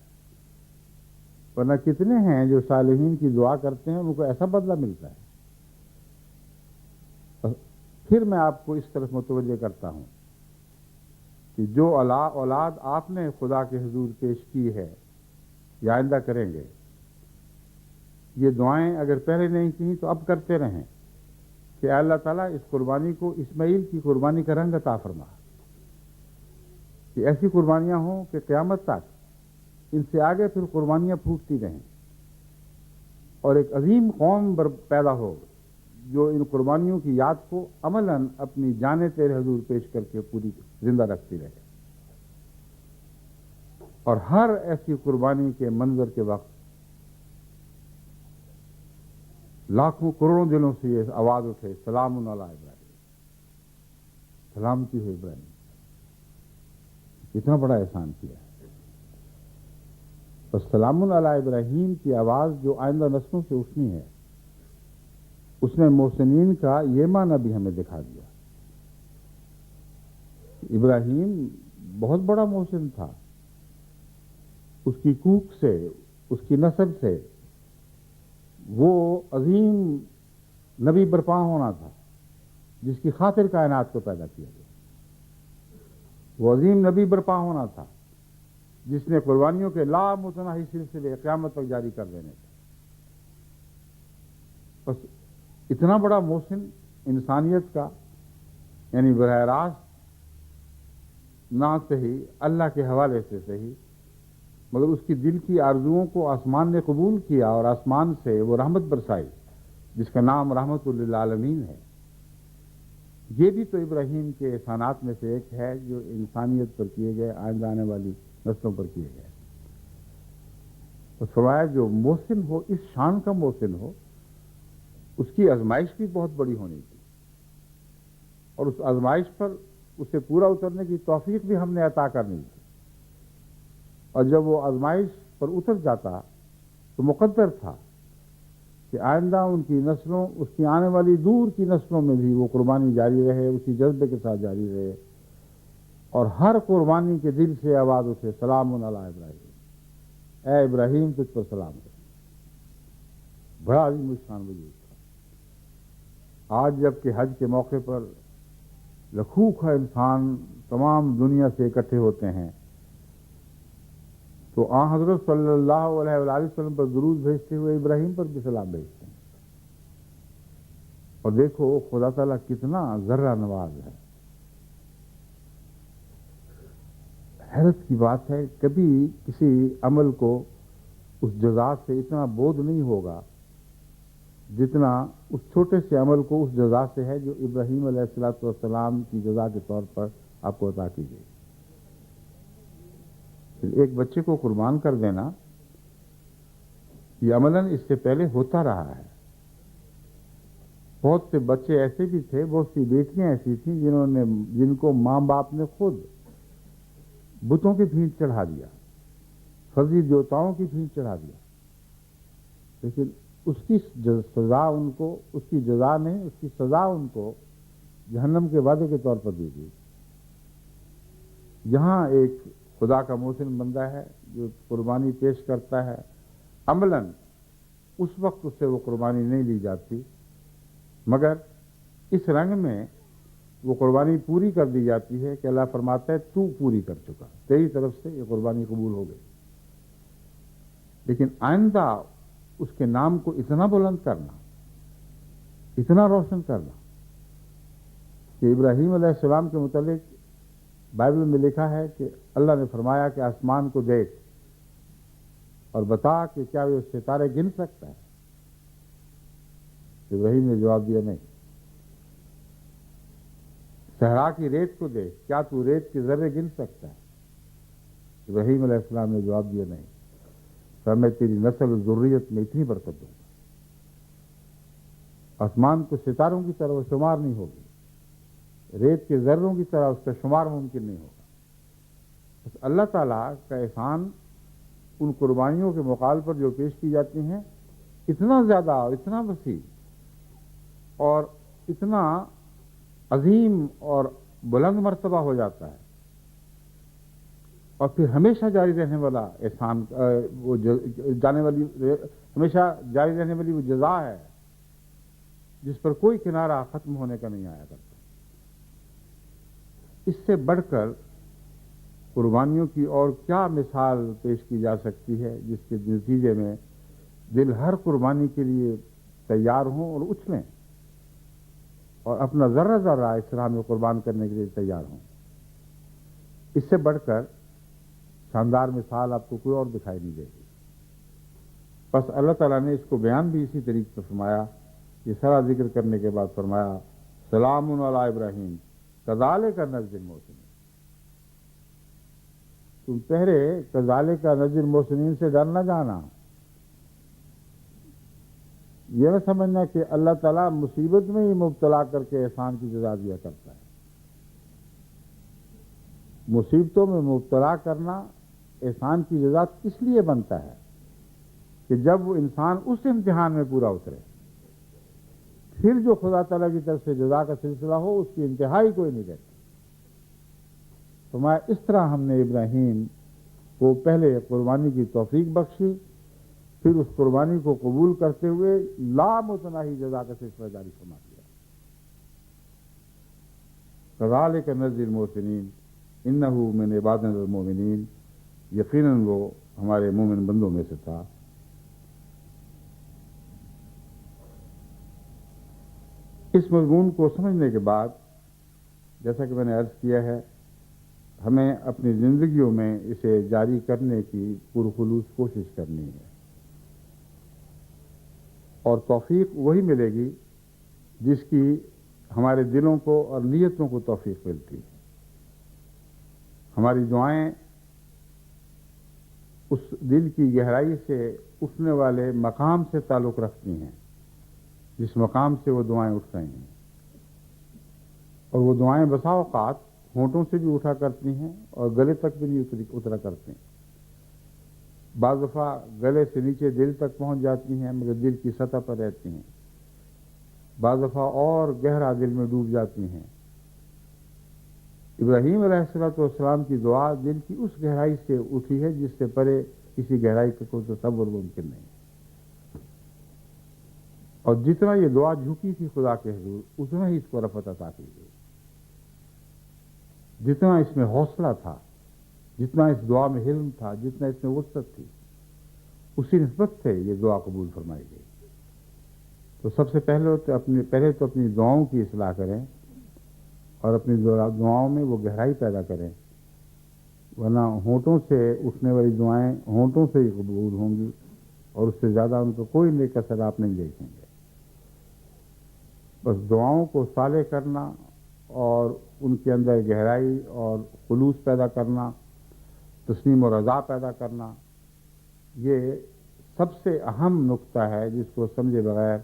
ورنہ کتنے ہیں جو صالحین کی دعا کرتے ہیں ان کو ایسا بدلہ ملتا ہے۔ پھر میں آپ کو اس طرف متوجہ کرتا ہوں کہ جو اولاد آپ نے خدا کے حضور پیش کی ہے یا آئندہ کریں گے، یہ دعائیں اگر پہلے نہیں کی تو اب کرتے رہیں کہ اللہ تعالیٰ اس قربانی کو اسماعیل کی قربانی کا رنگ عطا فرما، کہ ایسی قربانیاں ہوں کہ قیامت تک ان سے آگے پھر قربانیاں پھوٹتی رہیں، اور ایک عظیم قوم پیدا ہو جو ان قربانیوں کی یاد کو عملاً اپنی جانیں تیرے حضور پیش کر کے پوری زندہ رکھتی رہے، اور ہر ایسی قربانی کے منظر کے وقت لاکھوں کروڑوں دلوں سے یہ آواز اٹھے، سلام علی ابراہیم، سلامتی ہو ابراہیم، اتنا بڑا احسان کیا ہے۔ اور سلام علی ابراہیم کی آواز جو آئندہ نسلوں سے اٹھنی ہے، اس نے محسنین کا یہ معنی بھی ہمیں دکھا دیا۔ ابراہیم بہت بڑا محسن تھا، اس کی کوکھ سے، اس کی نسب سے وہ عظیم نبی برپا ہونا تھا جس کی خاطر کائنات کو پیدا کیا گیا۔ وہ عظیم نبی برپا ہونا تھا جس نے قربانیوں کے لامتناہی سلسلے قیامت تک جاری کر دینے تھے۔ بس اتنا بڑا محسن انسانیت کا، یعنی براہ راست نہ صحیح اللہ کے حوالے سے صحیح، مگر اس کی دل کی آرزوؤں کو آسمان نے قبول کیا اور آسمان سے وہ رحمت برسائی جس کا نام رحمت للعالمین ہے۔ یہ بھی تو ابراہیم کے احسانات میں سے ایک ہے جو انسانیت پر کیے گئے، آئندہ آنے والی نسلوں پر کیے گئے۔ تو فرمایا جو محسن ہو، اس شان کا محسن ہو، اس کی آزمائش بھی بہت بڑی ہونی تھی، اور اس آزمائش پر اسے پورا اترنے کی توفیق بھی ہم نے عطا کرنی تھی، اور جب وہ آزمائش پر اتر جاتا تو مقدر تھا کہ آئندہ ان کی نسلوں، اس کی آنے والی دور کی نسلوں میں بھی وہ قربانی جاری رہے، اسی جذبے کے ساتھ جاری رہے، اور ہر قربانی کے دل سے آواز اٹھے، سلام علی ابراہیم، اے ابراہیم تجھ پر سلام ہے۔ بڑا عظیم الشان وجود تھا۔ آج جب کہ حج کے موقع پر لکھوں کا انسان تمام دنیا سے اکٹھے ہوتے ہیں تو آن حضرت صلی اللہ علیہ وآلہ وسلم پر درود بھیجتے ہوئے ابراہیم پر بھی سلام بھیجتے ہیں، اور دیکھو خدا تعالیٰ کتنا ذرہ نواز ہے۔ حیرت کی بات ہے، کبھی کسی عمل کو اس جزا سے اتنا بودھ نہیں ہوگا جتنا اس چھوٹے سے عمل کو اس جزا سے ہے جو ابراہیم علیہ الصلوۃ والسلام کی جزا کے طور پر آپ کو عطا کی گئی۔ ایک بچے کو قربان کر دینا یہ عملاً اس سے پہلے ہوتا رہا ہے۔ بہت سے بچے ایسے بھی تھے، بہت سی بیٹیاں ایسی تھیں جن کو ماں باپ نے خود بتوں کی بھینٹ چڑھا دیا، فرضی دیوتاؤں کی بھینٹ چڑھا دیا، لیکن اس کی سزا ان کو، اس کی جزا نہیں، اس کی سزا ان کو جہنم کے وعدے کے طور پر دی گئی۔ یہاں ایک خدا کا محسن بندہ ہے جو قربانی پیش کرتا ہے، عملاً اس وقت اس سے وہ قربانی نہیں لی جاتی، مگر اس رنگ میں وہ قربانی پوری کر دی جاتی ہے کہ اللہ فرماتا ہے تو پوری کر چکا، تیری طرف سے یہ قربانی قبول ہو گئی۔ لیکن آئندہ اس کے نام کو اتنا بلند کرنا، اتنا روشن کرنا کہ ابراہیم علیہ السلام کے متعلق بائبل میں لکھا ہے کہ اللہ نے فرمایا کہ آسمان کو دیکھ اور بتا کہ کیا وہ ستارے گن سکتا ہے؟ ابراہیم نے جواب دیا نہیں۔ صحرا کی ریت کو دیکھ، کیا تو ریت کے ذرے گن سکتا ہے؟ ابراہیم علیہ السلام نے جواب دیا نہیں۔ تو میں تیری نسل و ذریت میں اتنی برکت دوں گا، آسمان کو ستاروں کی طرح شمار نہیں ہوگی، ریت کے ذروں کی طرح اس کا شمار ممکن نہیں ہوگا۔ بس اللہ تعالیٰ کا احسان ان قربانیوں کے مقابل پر جو پیش کی جاتی ہیں اتنا زیادہ اور اتنا وسیع اور اتنا عظیم اور بلند مرتبہ ہو جاتا ہے، اور پھر ہمیشہ جاری رہنے والا احسان، وہ ہمیشہ جاری رہنے والی وہ جزا ہے جس پر کوئی کنارہ ختم ہونے کا نہیں آیا کرتا۔ اس سے بڑھ کر قربانیوں کی اور کیا مثال پیش کی جا سکتی ہے جس کے نتیجے میں دل ہر قربانی کے لیے تیار ہوں اور اچھلیں اور اپنا ذرہ ذرہ اس راہ میں قربان کرنے کے لیے تیار ہوں۔ اس سے بڑھ کر شاندار مثال آپ کو کوئی اور دکھائی نہیں دے گی۔ بس اللہ تعالیٰ نے اس کو بیان بھی اسی طریقے سے فرمایا، یہ سارا ذکر کرنے کے بعد فرمایا سلام علی ابراہیم کذالک نجزی المحسنین۔ تم پہلے کذالک نجزی المحسنین سے ڈر نہ جانا، یہ نہ سمجھنا کہ اللہ تعالیٰ مصیبت میں ہی مبتلا کر کے احسان کی جزا دیا کرتا ہے۔ مصیبتوں میں مبتلا کرنا احسان کی جزا کس لیے بنتا ہے کہ جب وہ انسان اس امتحان میں پورا اترے، پھر جو خدا تعالیٰ کی طرف سے جزا کا سلسلہ ہو اس کی انتہائی کوئی نہیں رہتی۔ فرمایا اس طرح ہم نے ابراہیم کو پہلے قربانی کی توفیق بخشی، پھر اس قربانی کو قبول کرتے ہوئے لامتناہی جزا کا سلسلہ جاری فرما دیا۔ کذالک نجزی المحسنین انہ من عبادنا المؤمنین، یقیناً وہ ہمارے مومن بندوں میں سے تھا۔ اس مضمون کو سمجھنے کے بعد جیسا کہ میں نے عرض کیا ہے، ہمیں اپنی زندگیوں میں اسے جاری کرنے کی پرخلوص کوشش کرنی ہے، اور توفیق وہی ملے گی جس کی ہمارے دلوں کو اور نیتوں کو توفیق ملتی ہے۔ ہماری دعائیں اس دل کی گہرائی سے اٹھنے والے مقام سے تعلق رکھتی ہیں جس مقام سے وہ دعائیں اٹھ رہی ہیں، اور وہ دعائیں بسا اوقات ہونٹوں سے بھی اٹھا کرتی ہیں اور گلے تک بھی نہیں اترا کرتی ہیں۔ بعض دفعہ گلے سے نیچے دل تک پہنچ جاتی ہیں مگر دل کی سطح پر رہتی ہیں، بعض دفعہ اور گہرا دل میں ڈوب جاتی ہیں۔ ابراہیم علیہ السلام کی دعا دل کی اس گہرائی سے اٹھی ہے جس سے پرے کسی گہرائی کا کوئی تصور ممکن نہیں، اور جتنا یہ دعا جھکی تھی خدا کے حضور اتنا ہی اس کو رفعت عطا کی گئی۔ جتنا اس میں حوصلہ تھا، جتنا اس دعا میں حلم تھا، جتنا اس میں وسعت تھی، اسی نسبت سے یہ دعا قبول فرمائی گئی۔ تو سب سے پہلے تو اپنی دعاؤں کی اصلاح کریں اور اپنی دعاؤں میں وہ گہرائی پیدا کریں، ورنہ ہونٹوں سے اٹھنے والی دعائیں ہونٹوں سے ہی قبول ہوں گی اور اس سے زیادہ ان کو کوئی نیک اثر آپ نہیں دیکھیں گے۔ بس دعاؤں کو صالح کرنا اور ان کے اندر گہرائی اور خلوص پیدا کرنا، تسلیم و رضا پیدا کرنا، یہ سب سے اہم نقطہ ہے جس کو سمجھے بغیر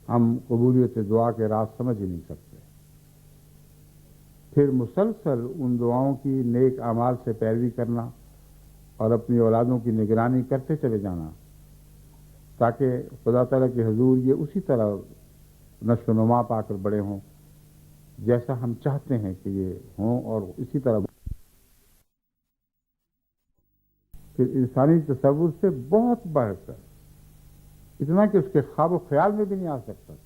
ہم قبولیت دعا کے راز سمجھ ہی نہیں سکتے۔ پھر مسلسل ان دعاؤں کی نیک اعمال سے پیروی کرنا اور اپنی اولادوں کی نگرانی کرتے چلے جانا تاکہ خدا تعالیٰ کے حضور یہ اسی طرح نشو و نما پا کر بڑے ہوں جیسا ہم چاہتے ہیں کہ یہ ہوں، اور اسی طرح پھر انسانی تصور سے بہت بڑھ کر اتنا کہ اس کے خواب و خیال میں بھی نہیں آ سکتا تھا.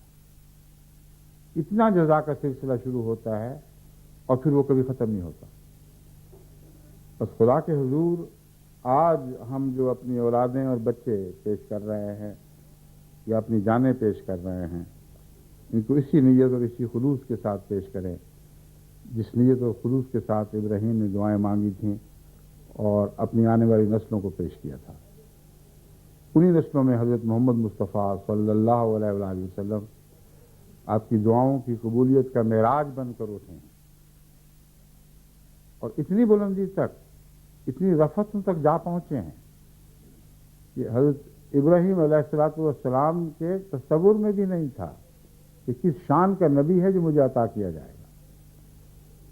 اتنا جزا کا سلسلہ شروع ہوتا ہے اور پھر وہ کبھی ختم نہیں ہوتا. بس خدا کے حضور آج ہم جو اپنی اولادیں اور بچے پیش کر رہے ہیں یا اپنی جانیں پیش کر رہے ہیں، ان کو اسی نیت اور اسی خلوص کے ساتھ پیش کریں جس نیت اور خلوص کے ساتھ ابراہیم نے دعائیں مانگی تھیں اور اپنی آنے والی نسلوں کو پیش کیا تھا. انہی نسلوں میں حضرت محمد مصطفیٰ صلی اللہ علیہ وآلہ وسلم آپ کی دعاؤں کی قبولیت کا معراج بن کر اٹھے ہیں اور اتنی بلندی تک، اتنی رفتوں تک جا پہنچے ہیں کہ حضرت ابراہیم علیہ السلام کے تصور میں بھی نہیں تھا کہ کس شان کا نبی ہے جو مجھے عطا کیا جائے گا.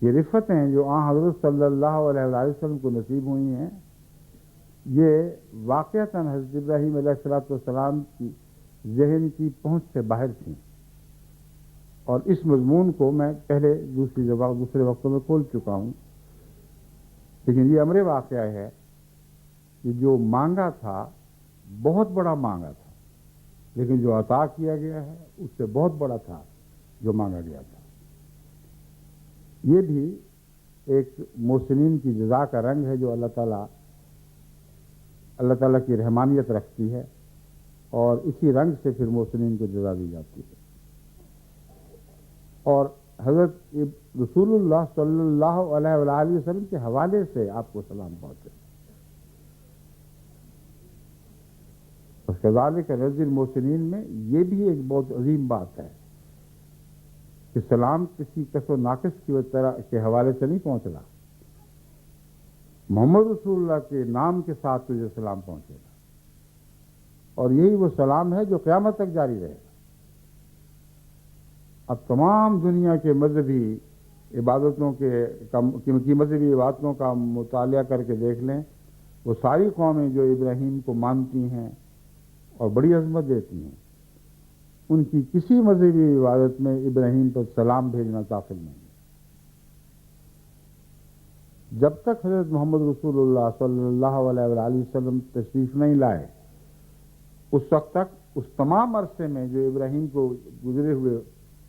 یہ رفتیں جو حضرت صلی اللہ علیہ وآلہ وسلم کو نصیب ہوئی ہیں، یہ واقعتاً حضرت ابراہیم علیہ السلام کی ذہن کی پہنچ سے باہر تھیں. اور اس مضمون کو میں پہلے دوسرے وقتوں میں کھول چکا ہوں، لیکن یہ امر واقعہ ہے کہ جو مانگا تھا بہت بڑا مانگا تھا، لیکن جو عطا کیا گیا ہے اس سے بہت بڑا تھا جو مانگا گیا تھا. یہ بھی ایک محسنین کی جزا کا رنگ ہے جو اللہ تعالیٰ کی رحمانیت رکھتی ہے اور اسی رنگ سے پھر محسنین کو جزا دی جاتی ہے. اور حضرت رسول اللہ صلی اللہ علیہ وآلہ وسلم کے حوالے سے آپ کو سلام پہنچے. کذالک نجزی المحسنین میں یہ بھی ایک بہت عظیم بات ہے کہ سلام کسی کس و ناقص کی طرح کے حوالے سے نہیں پہنچ رہا. محمد رسول اللہ کے نام کے ساتھ تجھے سلام پہنچے گا اور یہی وہ سلام ہے جو قیامت تک جاری رہے گا. اب تمام دنیا کے مذہبی عبادتوں کی مذہبی عبادتوں کا مطالعہ کر کے دیکھ لیں، وہ ساری قومیں جو ابراہیم کو مانتی ہیں اور بڑی عظمت دیتی ہیں، ان کی کسی مذہبی عبادت میں ابراہیم پر سلام بھیجنا داخل نہیں. جب تک حضرت محمد رسول اللہ صلی اللہ علیہ وآلہ وسلم تشریف نہیں لائے، اس وقت تک اس تمام عرصے میں جو ابراہیم کو گزرے ہوئے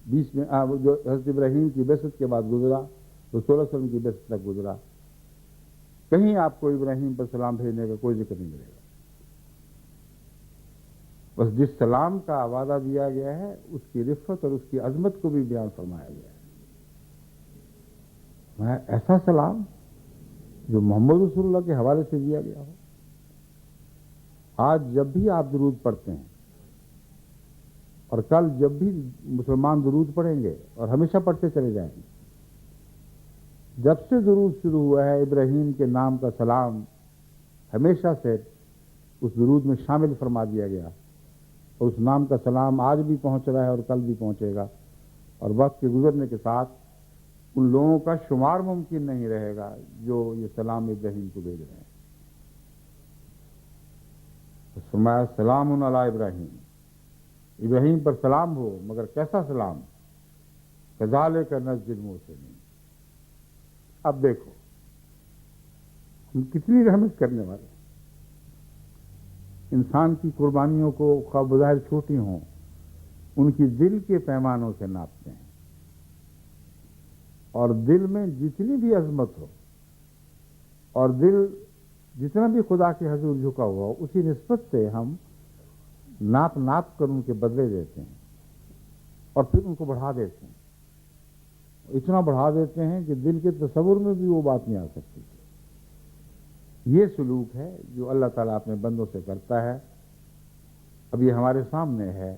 جو حضرت ابراہیم کی بعثت کے بعد گزرا، رسول اللہ علیہ وسلم کی بعثت تک گزرا، کہیں آپ کو ابراہیم پر سلام بھیجنے کا کوئی ذکر نہیں ملے گا. بس جس سلام کا وعدہ دیا گیا ہے اس کی رفت اور اس کی عظمت کو بھی بیان فرمایا گیا ہے. ایسا سلام جو محمد رسول اللہ کے حوالے سے دیا گیا ہو. آج جب بھی آپ درود پڑھتے ہیں اور کل جب بھی مسلمان درود پڑھیں گے اور ہمیشہ پڑھتے چلے جائیں گے، جب سے درود شروع ہوا ہے ابراہیم کے نام کا سلام ہمیشہ سے اس درود میں شامل فرما دیا گیا اور اس نام کا سلام آج بھی پہنچ رہا ہے اور کل بھی پہنچے گا. اور وقت کے گزرنے کے ساتھ ان لوگوں کا شمار ممکن نہیں رہے گا جو یہ سلام ابراہیم کو بھیج رہے ہیں. فرمایا سلام علی ابراہیم، ابراہیم پر سلام ہو، مگر کیسا سلام؟ کذالک نجزی المحسنین. اب دیکھو ہم کتنی رحمت کرنے والے ہیں. انسان کی قربانیوں کو خواہ بظاہر چھوٹی ہوں، ان کی دل کے پیمانوں سے ناپتے ہیں اور دل میں جتنی بھی عظمت ہو اور دل جتنا بھی خدا کے حضور جھکا ہوا ہو، اسی نسبت سے ہم ناپ کر ان کے بدلے دیتے ہیں اور پھر ان کو بڑھا دیتے ہیں. اتنا بڑھا دیتے ہیں کہ دل کے تصور میں بھی وہ بات نہیں آ سکتی. یہ سلوک ہے جو اللہ تعالیٰ اپنے بندوں سے کرتا ہے. اب یہ ہمارے سامنے ہے،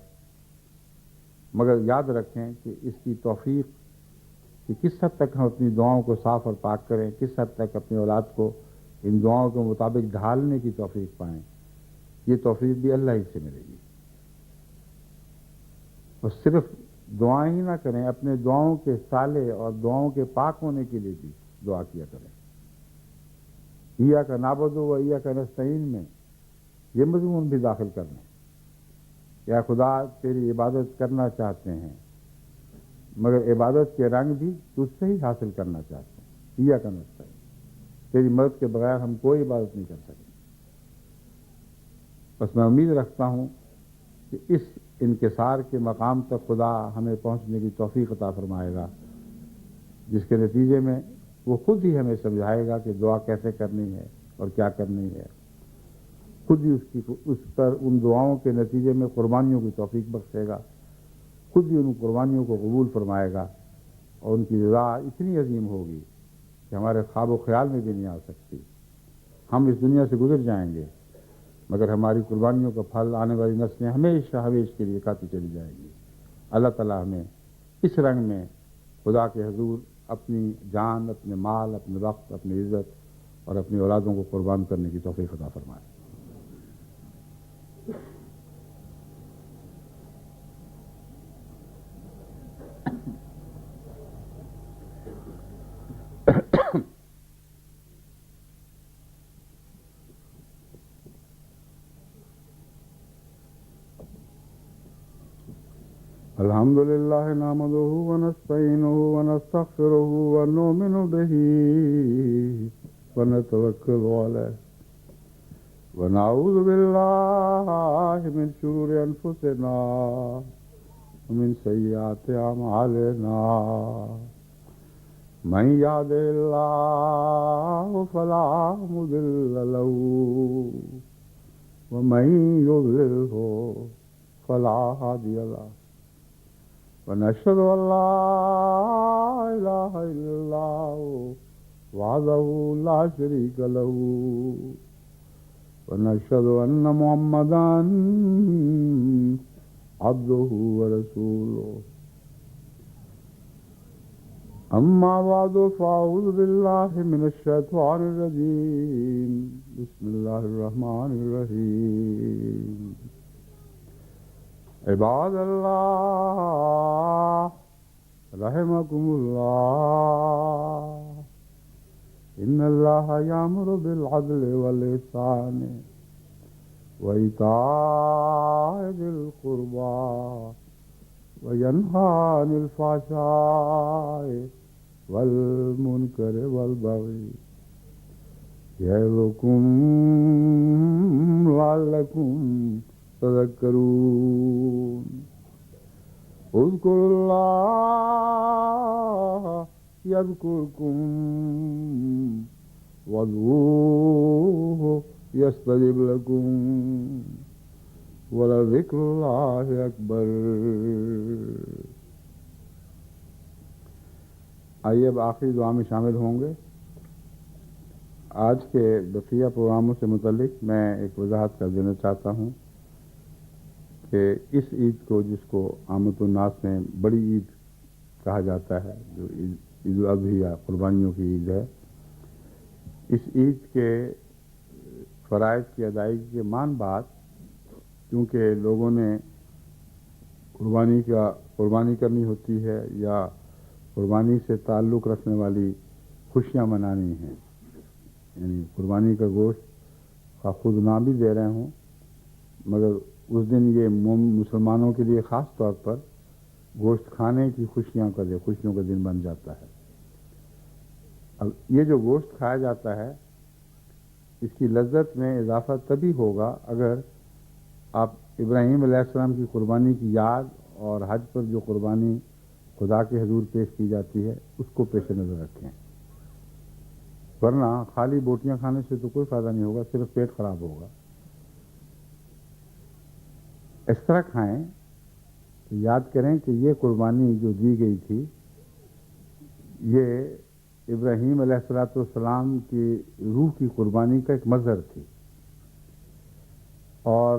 مگر یاد رکھیں کہ اس کی توفیق کہ کس حد تک ہم اپنی دعاؤں کو صاف اور پاک کریں، کس حد تک اپنی اولاد کو ان دعاؤں کے مطابق ڈھالنے کی توفیق پائیں، یہ توفیق بھی اللہ ہی سے ملے گی. اور صرف دعائیں ہی نہ کریں، اپنے دعاؤں کے صالح اور دعاؤں کے پاک ہونے کے لیے بھی دعا کیا کریں. ایاک نعبد و ایاک نستعین میں یہ مضمون بھی داخل کر لیں. یا خدا تیری عبادت کرنا چاہتے ہیں مگر عبادت کے رنگ بھی تجھ سے ہی حاصل کرنا چاہتے ہیں. ایاک نستعین، تیری مدد کے بغیر ہم کوئی عبادت نہیں کر سکتے. بس میں امید رکھتا ہوں کہ اس انکسار کے مقام تک خدا ہمیں پہنچنے کی توفیق عطا فرمائے گا، جس کے نتیجے میں وہ خود ہی ہمیں سمجھائے گا کہ دعا کیسے کرنی ہے اور کیا کرنی ہے، خود ہی اس پر ان دعاؤں کے نتیجے میں قربانیوں کی توفیق بخشے گا، خود ہی ان قربانیوں کو قبول فرمائے گا، اور ان کی رضا اتنی عظیم ہوگی کہ ہمارے خواب و خیال میں بھی نہیں آ سکتی۔ ہم اس دنیا سے گزر جائیں گے، مگر ہماری قربانیوں کا پھل آنے والی نسلیں ہمیشہ ہمیشہ کے لیے کھاتی چلی جائیں گی۔ اللہ تعالیٰ ہمیں اس رنگ میں خدا کے حضور اپنی جان، اپنے مال، اپنے وقت، اپنی عزت اور اپنی اولادوں کو قربان کرنے کی توفیق عطا فرمائے۔ الحمد لله نحمده ونستعينه ونستغفره ونؤمن به ونتوكل عليه ونعوذ بالله من شرور أنفسنا ومن سيئات أعمالنا من يهده الله فلا مضل له ومن يضلله فلا هادي له ونشهد أن لا إله إلا الله وحده لا شريك له ونشهد أن محمدا عبده ورسوله أما بعد فأعوذ بالله من الشيطان الرجيم بسم الله الرحمن الرحيم عباد الله رحمكم الله إن الله يأمر بالعدل والإحسان وإيتاء ذي القربى وينهى عن الفحشاء والمنكر والبغي يعظكم لعلكم تذكرون اذكروا الله يذكركم وادعوه يستجب لكم ولذكر الله أكبر۔ آئیے اب آخری دعا میں شامل ہوں گے۔ آج کے بقیہ پروگراموں سے متعلق میں ایک وضاحت کر دینا چاہتا ہوں کہ اس عید کو، جس کو آمد الناس میں بڑی عید کہا جاتا ہے، جو عید الاضحیٰ قربانیوں کی عید ہے، اس عید کے فرائض کی ادائیگی کے مان بعد کیونکہ لوگوں نے قربانی کرنی ہوتی ہے یا قربانی سے تعلق رکھنے والی خوشیاں منانی ہیں، یعنی قربانی کا گوشت خود نہ بھی دے رہے ہوں، مگر اس دن یہ مسلمانوں کے لیے خاص طور پر گوشت کھانے کی خوشیوں کا دن بن جاتا ہے۔ اب یہ جو گوشت کھایا جاتا ہے، اس کی لذت میں اضافہ تبھی ہوگا اگر آپ ابراہیم علیہ السلام کی قربانی کی یاد اور حج پر جو قربانی خدا کے حضور پیش کی جاتی ہے اس کو پیش نظر رکھیں، ورنہ خالی بوٹیاں کھانے سے تو کوئی فائدہ نہیں ہوگا، صرف پیٹ خراب ہوگا۔ اس طرح کھائیں کہ یاد کریں کہ یہ قربانی جو دی گئی تھی یہ ابراہیم علیہ السلام کی روح کی قربانی کا ایک مظہر تھی، اور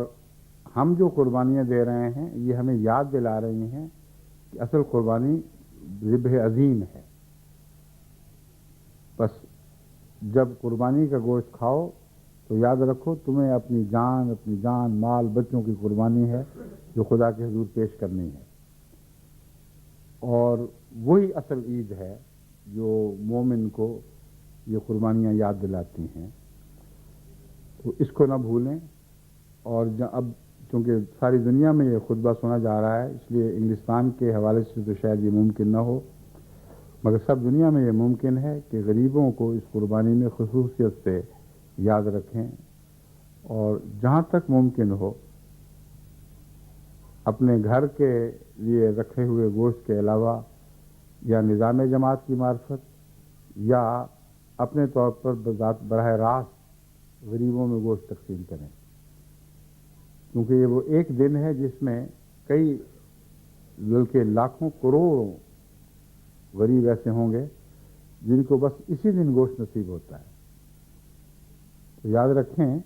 ہم جو قربانیاں دے رہے ہیں یہ ہمیں یاد دلا رہی ہیں کہ اصل قربانی ذبح عظیم ہے۔ بس جب قربانی کا گوشت کھاؤ تو یاد رکھو تمہیں اپنی جان مال بچوں کی قربانی ہے جو خدا کے حضور پیش کرنی ہے، اور وہی اصل عید ہے جو مومن کو یہ قربانیاں یاد دلاتی ہیں، تو اس کو نہ بھولیں۔ اور اب چونکہ ساری دنیا میں یہ خطبہ سنا جا رہا ہے، اس لیے انگلستان کے حوالے سے تو شاید یہ ممکن نہ ہو، مگر سب دنیا میں یہ ممکن ہے کہ غریبوں کو اس قربانی میں خصوصیت سے یاد رکھیں، اور جہاں تک ممکن ہو اپنے گھر کے لیے رکھے ہوئے گوشت کے علاوہ یا نظام جماعت کی معرفت یا اپنے طور پر براہ راست غریبوں میں گوشت تقسیم کریں، کیونکہ یہ وہ ایک دن ہے جس میں کئی بلکہ لاکھوں کروڑوں غریب ایسے ہوں گے جن کو بس اسی دن گوشت نصیب ہوتا ہے۔ تو یاد رکھیں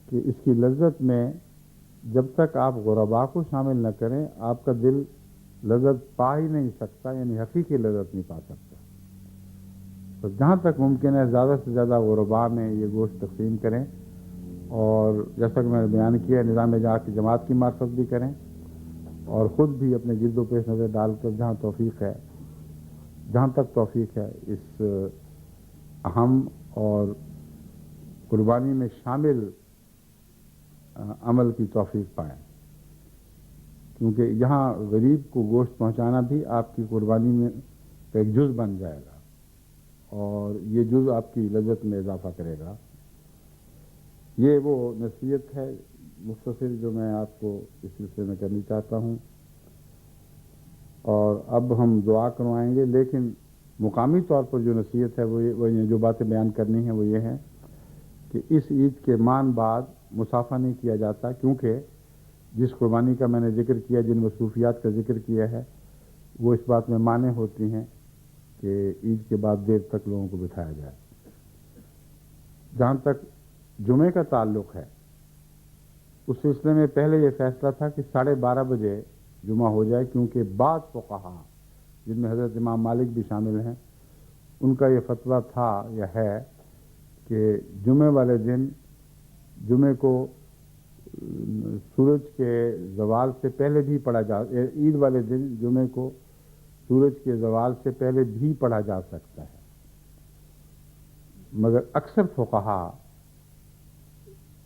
کہ اس کی لذت میں جب تک آپ غرباء کو شامل نہ کریں آپ کا دل لذت پا ہی نہیں سکتا، یعنی حقیقی لذت نہیں پا سکتا۔ تو جہاں تک ممکن ہے زیادہ سے زیادہ غرباء میں یہ گوشت تقسیم کریں، اور جیسا کہ میں نے بیان کیا نظام جماعت کی معرفت بھی کریں، اور خود بھی اپنے گرد و پیش نظر ڈال کر جہاں تک توفیق ہے اس اہم اور قربانی میں شامل عمل کی توفیق پائیں، کیونکہ یہاں غریب کو گوشت پہنچانا بھی آپ کی قربانی میں کا ایک جز بن جائے گا، اور یہ جز آپ کی لذت میں اضافہ کرے گا۔ یہ وہ نصیحت ہے مختصر جو میں آپ کو اس سلسلے میں کرنی چاہتا ہوں، اور اب ہم دعا کروائیں گے، لیکن مقامی طور پر جو نصیحت ہے وہ جو باتیں بیان کرنی ہیں وہ یہ ہے کہ اس عید کے مان بعد مسافہ نہیں کیا جاتا، کیونکہ جس قربانی کا میں نے ذکر کیا، جن مصروفیات کا ذکر کیا ہے، وہ اس بات میں مانع ہوتی ہیں کہ عید کے بعد دیر تک لوگوں کو بٹھایا جائے۔ جہاں تک جمعے کا تعلق ہے، اس سلسلے میں پہلے یہ فیصلہ تھا کہ 12:30 بجے جمعہ ہو جائے، کیونکہ بعض فقہا جن میں حضرت امام مالک بھی شامل ہیں ان کا یہ فتویٰ تھا یا ہے کہ جمعے والے دن جمعے کو سورج کے زوال سے پہلے بھی پڑھا عید والے دن جمعے کو سورج کے زوال سے پہلے بھی پڑھا جا سکتا ہے، مگر اکثر فقہا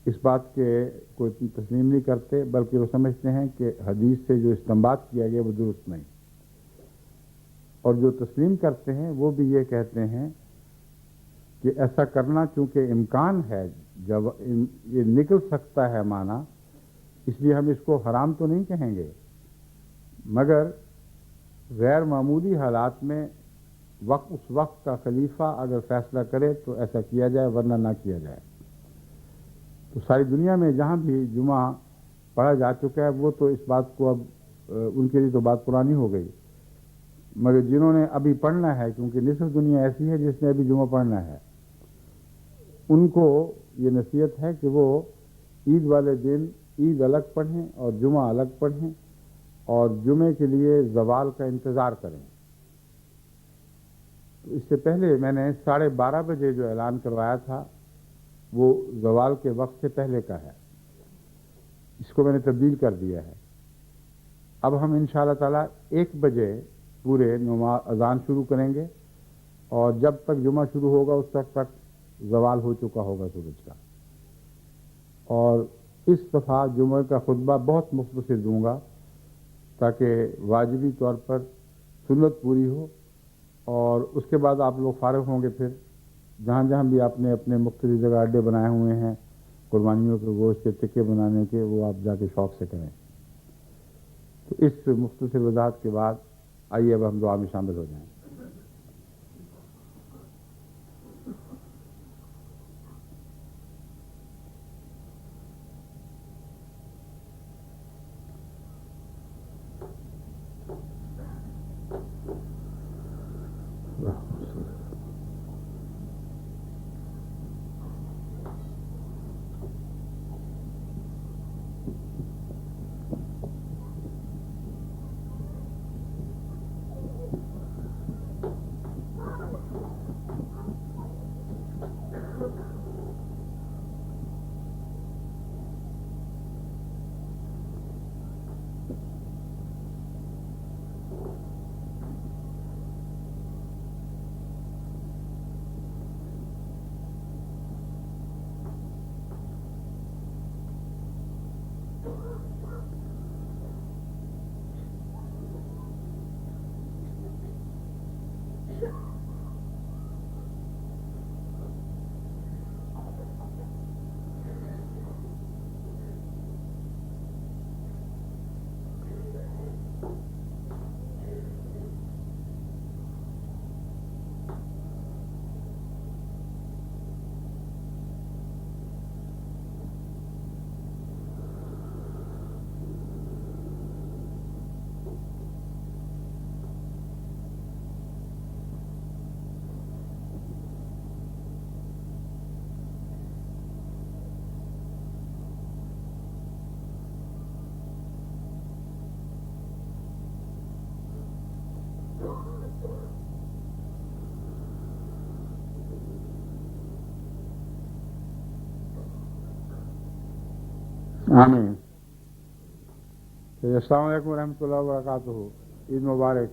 اس بات کے کوئی تسلیم نہیں کرتے، بلکہ وہ سمجھتے ہیں کہ حدیث سے جو استنباط کیا گیا وہ درست نہیں، اور جو تسلیم کرتے ہیں وہ بھی یہ کہتے ہیں کہ ایسا کرنا چونکہ امکان ہے، جب یہ نکل سکتا ہے معنی، اس لیے ہم اس کو حرام تو نہیں کہیں گے، مگر غیر معمولی حالات میں اس وقت کا خلیفہ اگر فیصلہ کرے تو ایسا کیا جائے، ورنہ نہ کیا جائے۔ تو ساری دنیا میں جہاں بھی جمعہ پڑھا جا چکا ہے وہ تو اس بات کو اب ان کے لیے تو بات پرانی ہو گئی، مگر جنہوں نے ابھی پڑھنا ہے، کیونکہ نصف دنیا ایسی ہے جس نے ابھی جمعہ پڑھنا ہے، ان کو یہ نصیحت ہے کہ وہ عید والے دن عید الگ پڑھیں اور جمعہ الگ پڑھیں، اور جمعے کے لیے زوال کا انتظار کریں۔ تو اس سے پہلے میں نے 12:30 بجے جو اعلان کروایا تھا وہ زوال کے وقت سے پہلے کا ہے، اس کو میں نے تبدیل کر دیا ہے۔ اب ہم انشاءاللہ تعالی 1 بجے پورے اذان شروع کریں گے، اور جب تک جمعہ شروع ہوگا اس وقت تک زوال ہو چکا ہوگا سورج کا، اور اس دفعہ جمعہ کا خطبہ بہت مختصر دوں گا تاکہ واجبی طور پر سنت پوری ہو، اور اس کے بعد آپ لوگ فارغ ہوں گے، پھر جہاں جہاں بھی آپ نے اپنے مختلف جگہ اڈے بنائے ہوئے ہیں قربانیوں کے گوشت کے ٹکے بنانے کے، وہ آپ جا کے شوق سے کریں۔ تو اس مختصر وضاحت کے بعد آئیے اب ہم دعا میں شامل ہو جائیں۔ آمین. السلام علیکم ورحمۃ اللہ وبرکاتہ. عید مبارک.